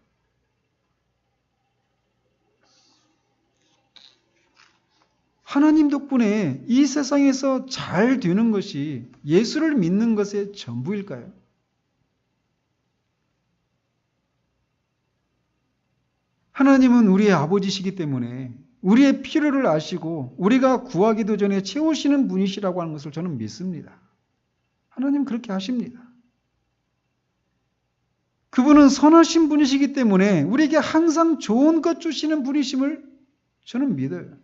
하나님 덕분에 이 세상에서 잘 되는 것이 예수를 믿는 것의 전부일까요? 하나님은 우리의 아버지시기 때문에 우리의 필요를 아시고 우리가 구하기도 전에 채우시는 분이시라고 하는 것을 저는 믿습니다. 하나님 그렇게 하십니다. 그분은 선하신 분이시기 때문에 우리에게 항상 좋은 것 주시는 분이심을 저는 믿어요.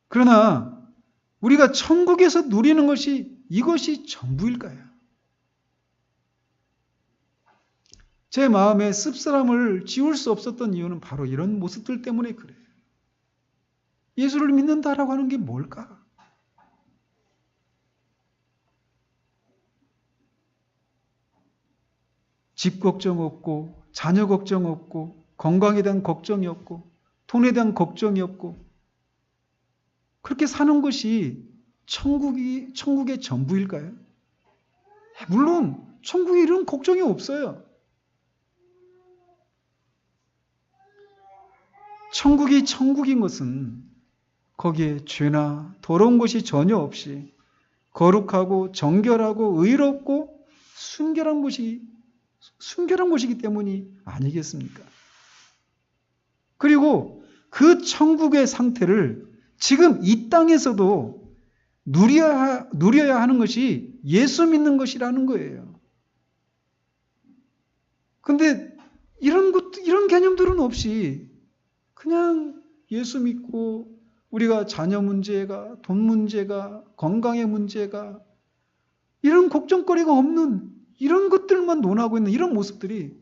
그러나 우리가 천국에서 누리는 것이 이것이 전부일까요? 제 마음에 씁쓸함을 지울 수 없었던 이유는 바로 이런 모습들 때문에 그래요. 예수를 믿는다라고 하는 게 뭘까? 집 걱정 없고, 자녀 걱정 없고, 건강에 대한 걱정이 없고, 돈에 대한 걱정이 없고, 그렇게 사는 것이 천국의 전부일까요? 물론 천국에 이런 걱정이 없어요. 천국이 천국인 것은 거기에 죄나 더러운 것이 전혀 없이 거룩하고 정결하고 의롭고 순결한 곳이기 때문이 아니겠습니까? 그리고 그 천국의 상태를 지금 이 땅에서도 누려야 하는 것이 예수 믿는 것이라는 거예요. 근데 이런 개념들은 없이 그냥 예수 믿고 우리가 자녀 문제가, 돈 문제가, 건강의 문제가 이런 걱정거리가 없는 이런 것들만 논하고 있는 이런 모습들이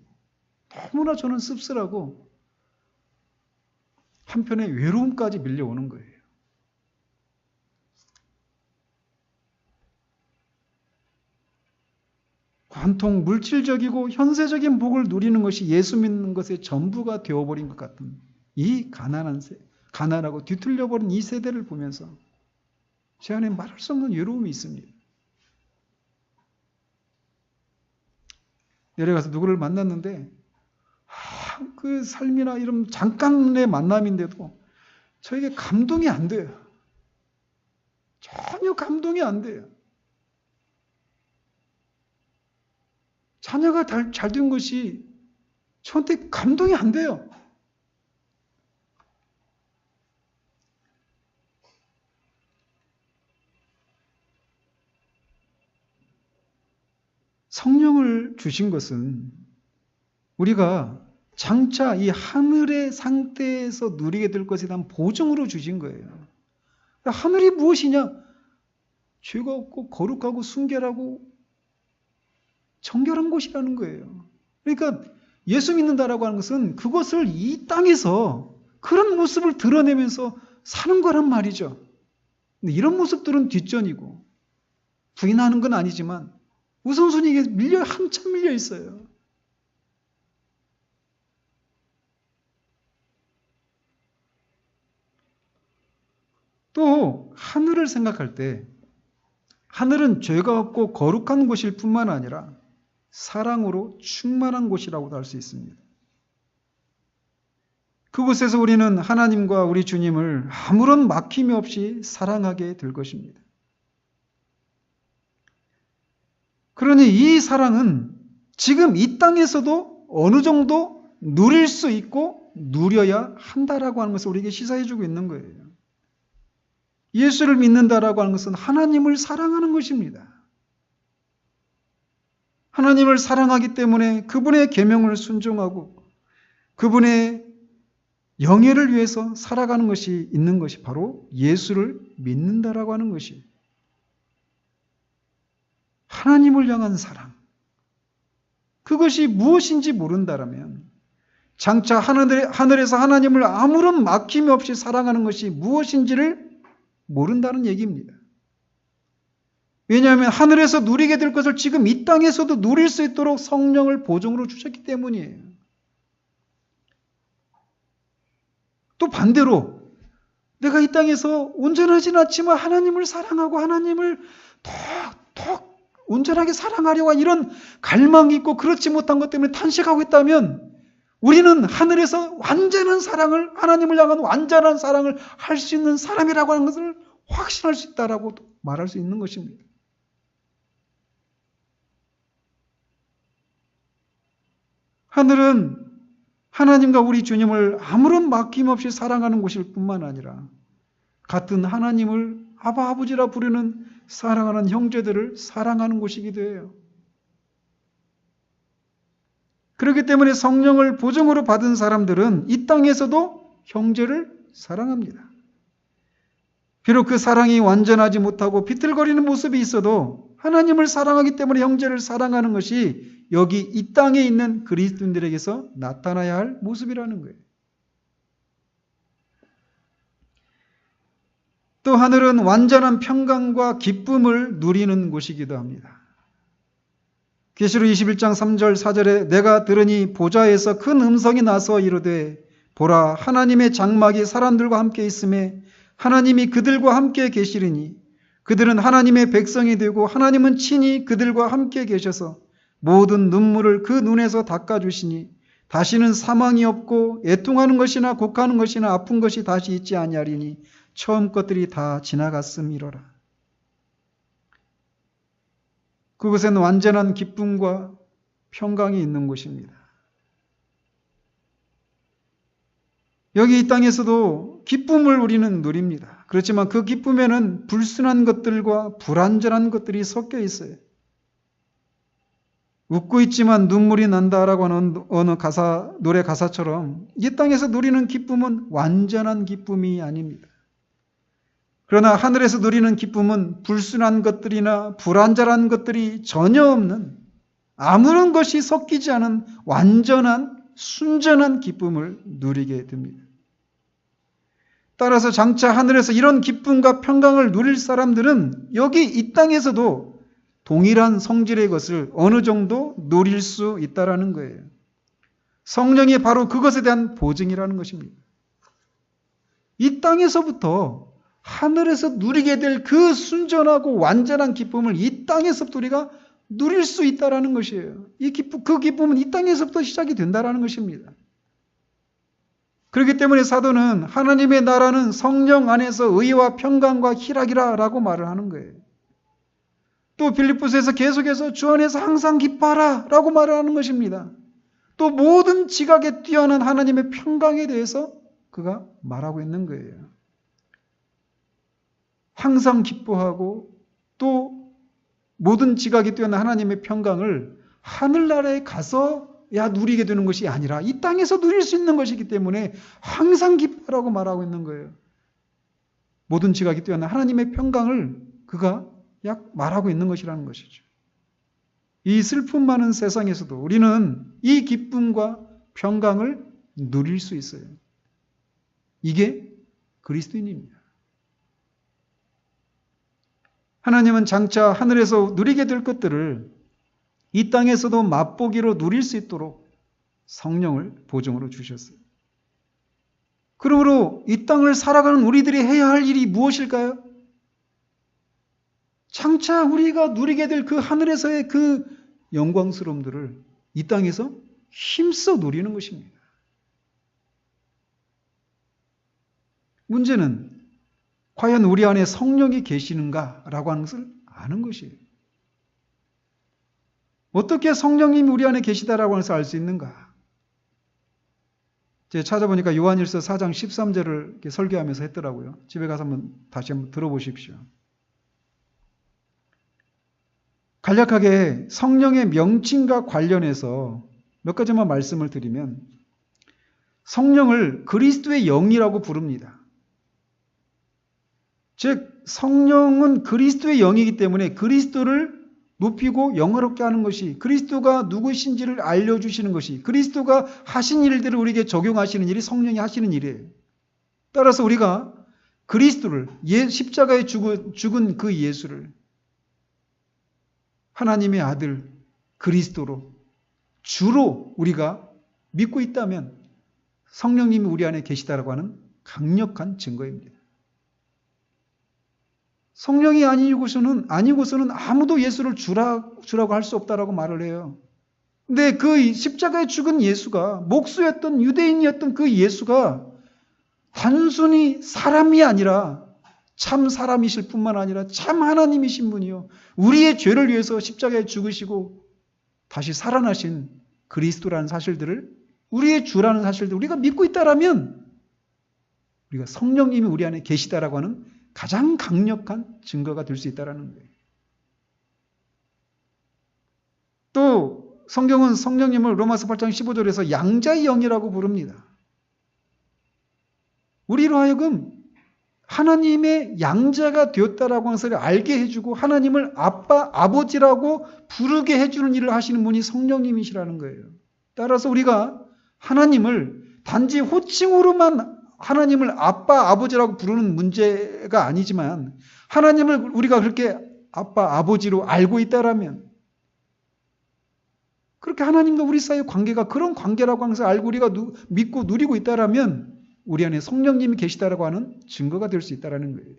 너무나 저는 씁쓸하고 한편에 외로움까지 밀려오는 거예요. 관통 물질적이고 현세적인 복을 누리는 것이 예수 믿는 것의 전부가 되어버린 것 같은 이 가난하고 뒤틀려버린 이 세대를 보면서 제 안에 말할 수 없는 외로움이 있습니다. 내려가서 누구를 만났는데 그 삶이나 이런 잠깐의 만남인데도 저에게 감동이 안 돼요. 전혀 감동이 안 돼요. 자녀가 잘 된 것이 저한테 감동이 안 돼요. 성령을 주신 것은 우리가 장차 이 하늘의 상태에서 누리게 될 것에 대한 보증으로 주신 거예요. 하늘이 무엇이냐? 죄가 없고 거룩하고 순결하고 정결한 곳이라는 거예요. 그러니까 예수 믿는다라고 하는 것은 그것을 이 땅에서 그런 모습을 드러내면서 사는 거란 말이죠. 근데 이런 모습들은 뒷전이고 부인하는 건 아니지만 우선순위에 한참 밀려 있어요. 또 하늘을 생각할 때 하늘은 죄가 없고 거룩한 곳일 뿐만 아니라 사랑으로 충만한 곳이라고도 할 수 있습니다. 그곳에서 우리는 하나님과 우리 주님을 아무런 막힘이 없이 사랑하게 될 것입니다. 그러니 이 사랑은 지금 이 땅에서도 어느 정도 누릴 수 있고 누려야 한다라고 하는 것을 우리에게 시사해주고 있는 거예요. 예수를 믿는다라고 하는 것은 하나님을 사랑하는 것입니다. 하나님을 사랑하기 때문에 그분의 계명을 순종하고 그분의 영예를 위해서 살아가는 것이 있는 것이 바로 예수를 믿는다라고 하는 것이 하나님을 향한 사랑. 그것이 무엇인지 모른다라면 장차 하늘에서 하나님을 아무런 막힘이 없이 사랑하는 것이 무엇인지를 모른다는 얘기입니다. 왜냐하면 하늘에서 누리게 될 것을 지금 이 땅에서도 누릴 수 있도록 성령을 보증으로 주셨기 때문이에요. 또 반대로 내가 이 땅에서 온전하진 않지만 하나님을 사랑하고 하나님을 더 온전하게 사랑하려고 하는 이런 갈망이 있고 그렇지 못한 것 때문에 탄식하고 있다면 우리는 하늘에서 완전한 사랑을, 하나님을 향한 완전한 사랑을 할 수 있는 사람이라고 하는 것을 확신할 수 있다라고 말할 수 있는 것입니다. 하늘은 하나님과 우리 주님을 아무런 막힘없이 사랑하는 곳일 뿐만 아니라 같은 하나님을 아버지라 부르는 사랑하는 형제들을 사랑하는 곳이기도 해요. 그렇기 때문에 성령을 보증으로 받은 사람들은 이 땅에서도 형제를 사랑합니다. 비록 그 사랑이 완전하지 못하고 비틀거리는 모습이 있어도 하나님을 사랑하기 때문에 형제를 사랑하는 것이 여기 이 땅에 있는 그리스도인들에게서 나타나야 할 모습이라는 거예요. 또 하늘은 완전한 평강과 기쁨을 누리는 곳이기도 합니다. 계시록 21장 3절 4절에 내가 들으니 보좌에서 큰 음성이 나서 이르되 보라 하나님의 장막이 사람들과 함께 있음에 하나님이 그들과 함께 계시리니 그들은 하나님의 백성이 되고 하나님은 친히 그들과 함께 계셔서 모든 눈물을 그 눈에서 닦아주시니 다시는 사망이 없고 애통하는 것이나 곡하는 것이나 아픈 것이 다시 있지 아니하리니 처음 것들이 다 지나갔음이로라. 그곳에는 완전한 기쁨과 평강이 있는 곳입니다. 여기 이 땅에서도 기쁨을 우리는 누립니다. 그렇지만 그 기쁨에는 불순한 것들과 불완전한 것들이 섞여 있어요. 웃고 있지만 눈물이 난다라고 하는 어느 노래 가사처럼 이 땅에서 누리는 기쁨은 완전한 기쁨이 아닙니다. 그러나 하늘에서 누리는 기쁨은 불순한 것들이나 불완전한 것들이 전혀 없는 아무런 것이 섞이지 않은 완전한 순전한 기쁨을 누리게 됩니다. 따라서 장차 하늘에서 이런 기쁨과 평강을 누릴 사람들은 여기 이 땅에서도 동일한 성질의 것을 어느 정도 누릴 수 있다는 거예요. 성령이 바로 그것에 대한 보증이라는 것입니다. 이 땅에서부터 하늘에서 누리게 될 그 순전하고 완전한 기쁨을 이 땅에서부터 우리가 누릴 수 있다는 것이에요. 그 기쁨은 이 땅에서부터 시작이 된다는 것입니다. 그렇기 때문에 사도는 하나님의 나라는 성령 안에서 의와 평강과 희락이라고 말을 하는 거예요. 또 빌립보서에서 계속해서 주 안에서 항상 기뻐하라 라고 말을 하는 것입니다. 또 모든 지각에 뛰어난 하나님의 평강에 대해서 그가 말하고 있는 거예요. 항상 기뻐하고 또 모든 지각이 뛰어난 하나님의 평강을 하늘나라에 가서야 누리게 되는 것이 아니라 이 땅에서 누릴 수 있는 것이기 때문에 항상 기뻐하라고 말하고 있는 거예요. 모든 지각이 뛰어난 하나님의 평강을 그가 말하고 있는 것이라는 것이죠. 이 슬픔 많은 세상에서도 우리는 이 기쁨과 평강을 누릴 수 있어요. 이게 그리스도인입니다. 하나님은 장차 하늘에서 누리게 될 것들을 이 땅에서도 맛보기로 누릴 수 있도록 성령을 보증으로 주셨어요. 그러므로 이 땅을 살아가는 우리들이 해야 할 일이 무엇일까요? 장차 우리가 누리게 될 그 하늘에서의 그 영광스러움들을 이 땅에서 힘써 누리는 것입니다. 문제는 과연 우리 안에 성령이 계시는가라고 하는 것을 아는 것이에요. 어떻게 성령님이 우리 안에 계시다라고 하는 것을 알 수 있는가? 제가 찾아보니까 요한일서 4장 13절을 설교하면서 했더라고요. 집에 가서 다시 한번 들어보십시오. 간략하게 성령의 명칭과 관련해서 몇 가지만 말씀을 드리면 성령을 그리스도의 영이라고 부릅니다. 즉 성령은 그리스도의 영이기 때문에 그리스도를 높이고 영화롭게 하는 것이 그리스도가 누구신지를 알려주시는 것이 그리스도가 하신 일들을 우리에게 적용하시는 일이 성령이 하시는 일이에요. 따라서 우리가 그리스도를 십자가에 죽은 그 예수를 하나님의 아들 그리스도로 주로 우리가 믿고 있다면 성령님이 우리 안에 계시다라고 하는 강력한 증거입니다. 성령이 아니고서는 아무도 예수를 주라고 할 수 없다라고 말을 해요. 근데 그 십자가에 죽은 예수가 목수였던 유대인이었던 그 예수가 단순히 사람이 아니라 참 사람이실 뿐만 아니라 참 하나님이신 분이요. 우리의 죄를 위해서 십자가에 죽으시고 다시 살아나신 그리스도라는 사실들을 우리의 주라는 사실들을 우리가 믿고 있다라면 우리가 성령님이 우리 안에 계시다라고 하는 가장 강력한 증거가 될 수 있다는 거예요. 또 성경은 성령님을 로마서 8장 15절에서 양자의 영이라고 부릅니다. 우리로 하여금 하나님의 양자가 되었다라고 하는 것을 알게 해주고 하나님을 아빠, 아버지라고 부르게 해주는 일을 하시는 분이 성령님이시라는 거예요. 따라서 우리가 하나님을 단지 호칭으로만 하나님을 아빠, 아버지라고 부르는 문제가 아니지만 하나님을 우리가 그렇게 아빠, 아버지로 알고 있다라면 그렇게 하나님과 우리 사이의 관계가 그런 관계라고 하면서 알고 우리가 믿고 누리고 있다라면 우리 안에 성령님이 계시다라고 하는 증거가 될 수 있다라는 거예요.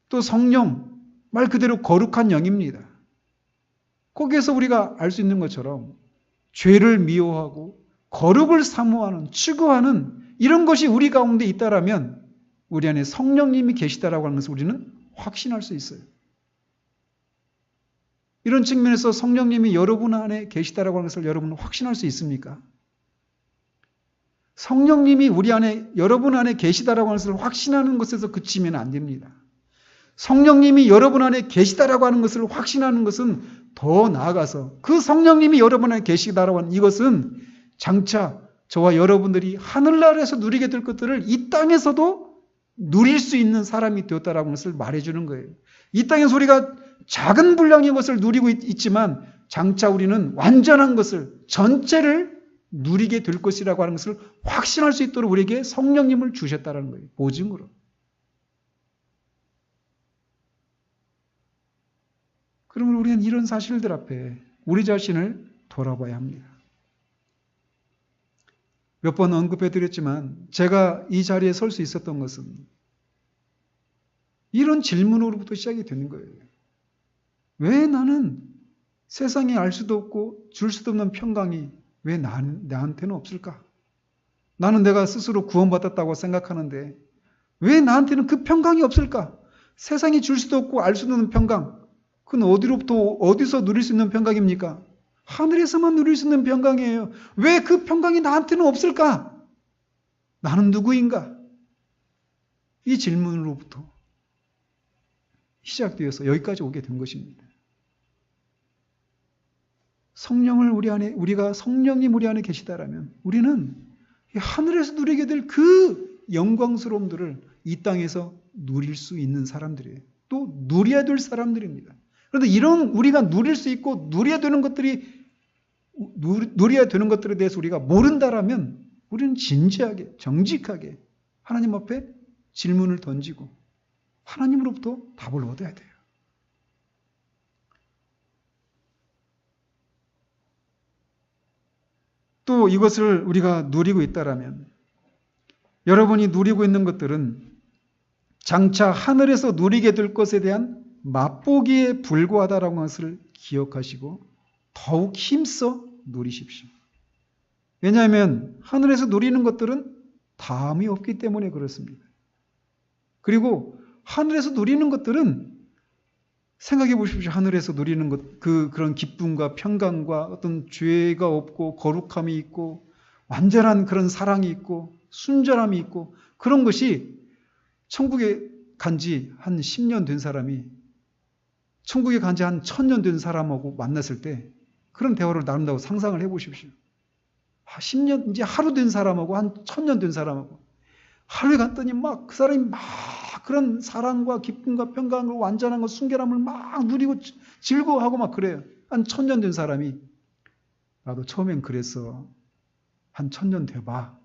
또 성령, 말 그대로 거룩한 영입니다. 거기에서 우리가 알 수 있는 것처럼 죄를 미워하고 거룩을 사모하는, 추구하는 이런 것이 우리 가운데 있다라면 우리 안에 성령님이 계시다라고 하는 것을 우리는 확신할 수 있어요. 이런 측면에서 성령님이 여러분 안에 계시다라고 하는 것을 여러분은 확신할 수 있습니까? 성령님이 우리 안에, 여러분 안에 계시다라고 하는 것을 확신하는 것에서 그치면 안 됩니다. 성령님이 여러분 안에 계시다라고 하는 것을 확신하는 것은 더 나아가서 그 성령님이 여러분 안에 계시다라고 하는 이것은 장차 저와 여러분들이 하늘나라에서 누리게 될 것들을 이 땅에서도 누릴 수 있는 사람이 되었다라는 것을 말해주는 거예요. 이 땅에서 우리가 작은 분량의 것을 누리고 있지만 장차 우리는 완전한 것을, 전체를 누리게 될 것이라고 하는 것을 확신할 수 있도록 우리에게 성령님을 주셨다는 거예요. 보증으로. 그러면 우리는 이런 사실들 앞에 우리 자신을 돌아봐야 합니다. 몇 번 언급해 드렸지만 제가 이 자리에 설 수 있었던 것은 이런 질문으로부터 시작이 되는 거예요. 왜 나는 세상에 알 수도 없고 줄 수도 없는 평강이 왜 나한테는 없을까? 나는 내가 스스로 구원받았다고 생각하는데 왜 나한테는 그 평강이 없을까? 세상이 줄 수도 없고 알 수도 없는 평강. 그건 어디서 누릴 수 있는 평강입니까? 하늘에서만 누릴 수 있는 평강이에요. 왜 그 평강이 나한테는 없을까? 나는 누구인가? 이 질문으로부터 시작되어서 여기까지 오게 된 것입니다. 우리가 성령님 우리 안에 계시다라면 우리는 하늘에서 누리게 될 그 영광스러움들을 이 땅에서 누릴 수 있는 사람들이에요. 또 누려야 될 사람들입니다. 그런데 이런 우리가 누릴 수 있고 누려야 되는 것들에 대해서 우리가 모른다라면 우리는 진지하게, 정직하게 하나님 앞에 질문을 던지고 하나님으로부터 답을 얻어야 돼요. 또 이것을 우리가 누리고 있다라면 여러분이 누리고 있는 것들은 장차 하늘에서 누리게 될 것에 대한 맛보기에 불과하다라는 것을 기억하시고 더욱 힘써 누리십시오. 왜냐하면 하늘에서 누리는 것들은 다음이 없기 때문에 그렇습니다. 그리고 하늘에서 누리는 것들은 생각해 보십시오. 하늘에서 누리는 것, 그런 기쁨과 평강과 어떤 죄가 없고 거룩함이 있고 완전한 그런 사랑이 있고 순전함이 있고 그런 것이 천국에 간 지 한 10년 된 사람이 천국에 간 지 한 1000년 된 사람하고 만났을 때 그런 대화를 나눈다고 상상을 해 보십시오. 10년, 이제 하루 된 사람하고 한 1000년 된 사람하고 하루에 갔더니 막 그 사람이 막 그런 사랑과 기쁨과 평강과 완전한 것, 순결함을 막 누리고 즐거워하고 막 그래요. 한 1000년 된 사람이 나도 처음엔 그랬어. 한 1000년 돼봐.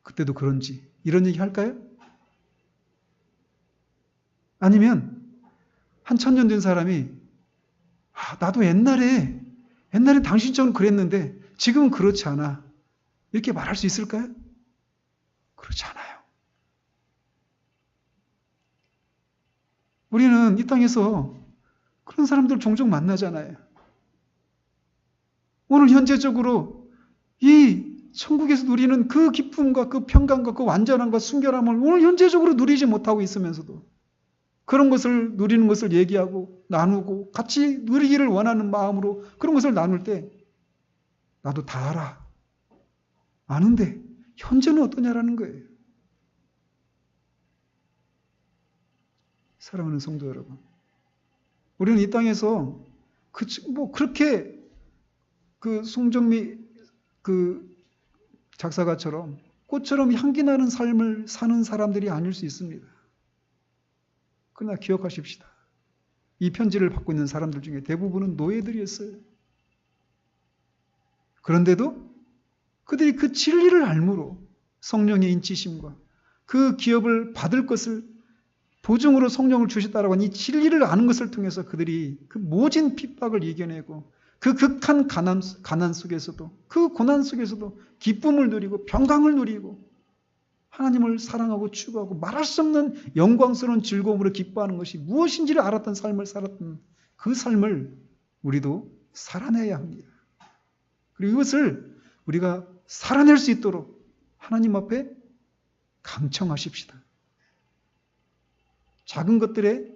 그때도 그런지. 이런 얘기 할까요? 아니면 한 1000년 된 사람이 나도 옛날에 당신처럼 그랬는데 지금은 그렇지 않아. 이렇게 말할 수 있을까요? 그렇지 않아요. 우리는 이 땅에서 그런 사람들 종종 만나잖아요. 오늘 현재적으로 이 천국에서 누리는 그 기쁨과 그 평강과 그 완전함과 순결함을 오늘 현재적으로 누리지 못하고 있으면서도 그런 것을 누리는 것을 얘기하고 나누고 같이 누리기를 원하는 마음으로 그런 것을 나눌 때 나도 다 알아. 아는데 현재는 어떠냐라는 거예요. 사랑하는 성도 여러분, 우리는 이 땅에서 그렇게 그 송정미 그 작사가처럼 꽃처럼 향기 나는 삶을 사는 사람들이 아닐 수 있습니다. 그러나 기억하십시다. 이 편지를 받고 있는 사람들 중에 대부분은 노예들이었어요. 그런데도 그들이 그 진리를 알므로 성령의 인치심과 그 기업을 받을 것을 보증으로 성령을 주셨다라고 하는 이 진리를 아는 것을 통해서 그들이 그 모진 핍박을 이겨내고 그 극한 가난 속에서도 그 고난 속에서도 기쁨을 누리고 평강을 누리고 하나님을 사랑하고 추구하고 말할 수 없는 영광스러운 즐거움으로 기뻐하는 것이 무엇인지를 알았던 삶을 살았던 그 삶을 우리도 살아내야 합니다. 그리고 이것을 우리가 살아낼 수 있도록 하나님 앞에 강청하십시다. 작은 것들에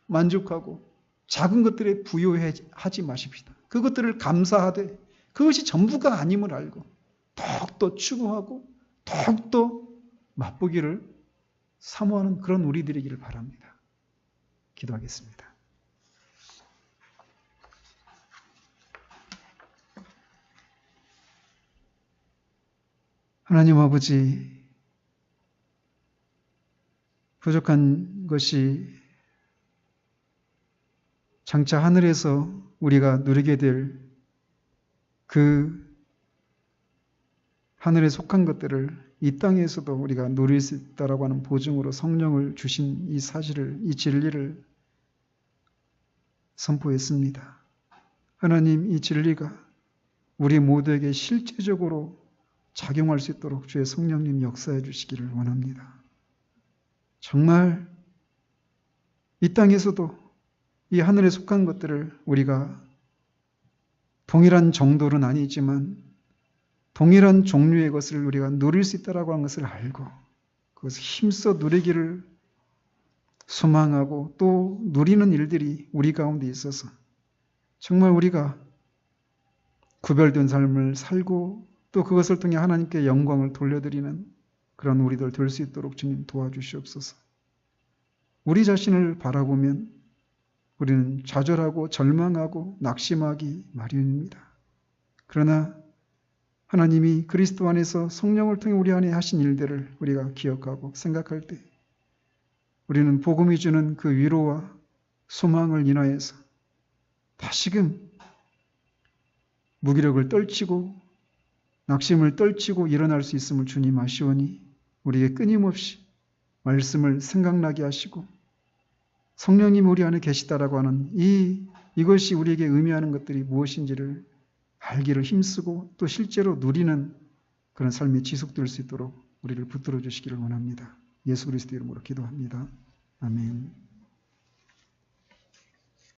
만족하고 작은 것들에 부요하지 마십시다. 그것들을 감사하되 그것이 전부가 아님을 알고 더욱더 추구하고 더욱더 맛보기를 사모하는 그런 우리들이기를 바랍니다. 기도하겠습니다. 하나님 아버지, 부족한 것이 장차 하늘에서 우리가 누리게 될 그 하늘에 속한 것들을 이 땅에서도 우리가 누릴 수 있다라고 하는 보증으로 성령을 주신 이 사실을, 이 진리를 선포했습니다. 하나님, 이 진리가 우리 모두에게 실제적으로 작용할 수 있도록 주의 성령님 역사해 주시기를 원합니다. 정말 이 땅에서도 이 하늘에 속한 것들을 우리가 동일한 정도는 아니지만 동일한 종류의 것을 우리가 누릴 수 있다라고 하는 것을 알고 그것을 힘써 누리기를 소망하고 또 누리는 일들이 우리 가운데 있어서 정말 우리가 구별된 삶을 살고 또 그것을 통해 하나님께 영광을 돌려드리는 그런 우리들 될 수 있도록 주님 도와주시옵소서. 우리 자신을 바라보면 우리는 좌절하고 절망하고 낙심하기 마련입니다. 그러나 하나님이 그리스도 안에서 성령을 통해 우리 안에 하신 일들을 우리가 기억하고 생각할 때 우리는 복음이 주는 그 위로와 소망을 인하여서 다시금 무기력을 떨치고 낙심을 떨치고 일어날 수 있음을 주님 아시오니 우리에게 끊임없이 말씀을 생각나게 하시고 성령님 우리 안에 계시다라고 하는 이것이 우리에게 의미하는 것들이 무엇인지를 알기를 힘쓰고 또 실제로 누리는 그런 삶이 지속될 수 있도록 우리를 붙들어 주시기를 원합니다. 예수 그리스도 이름으로 기도합니다. 아멘.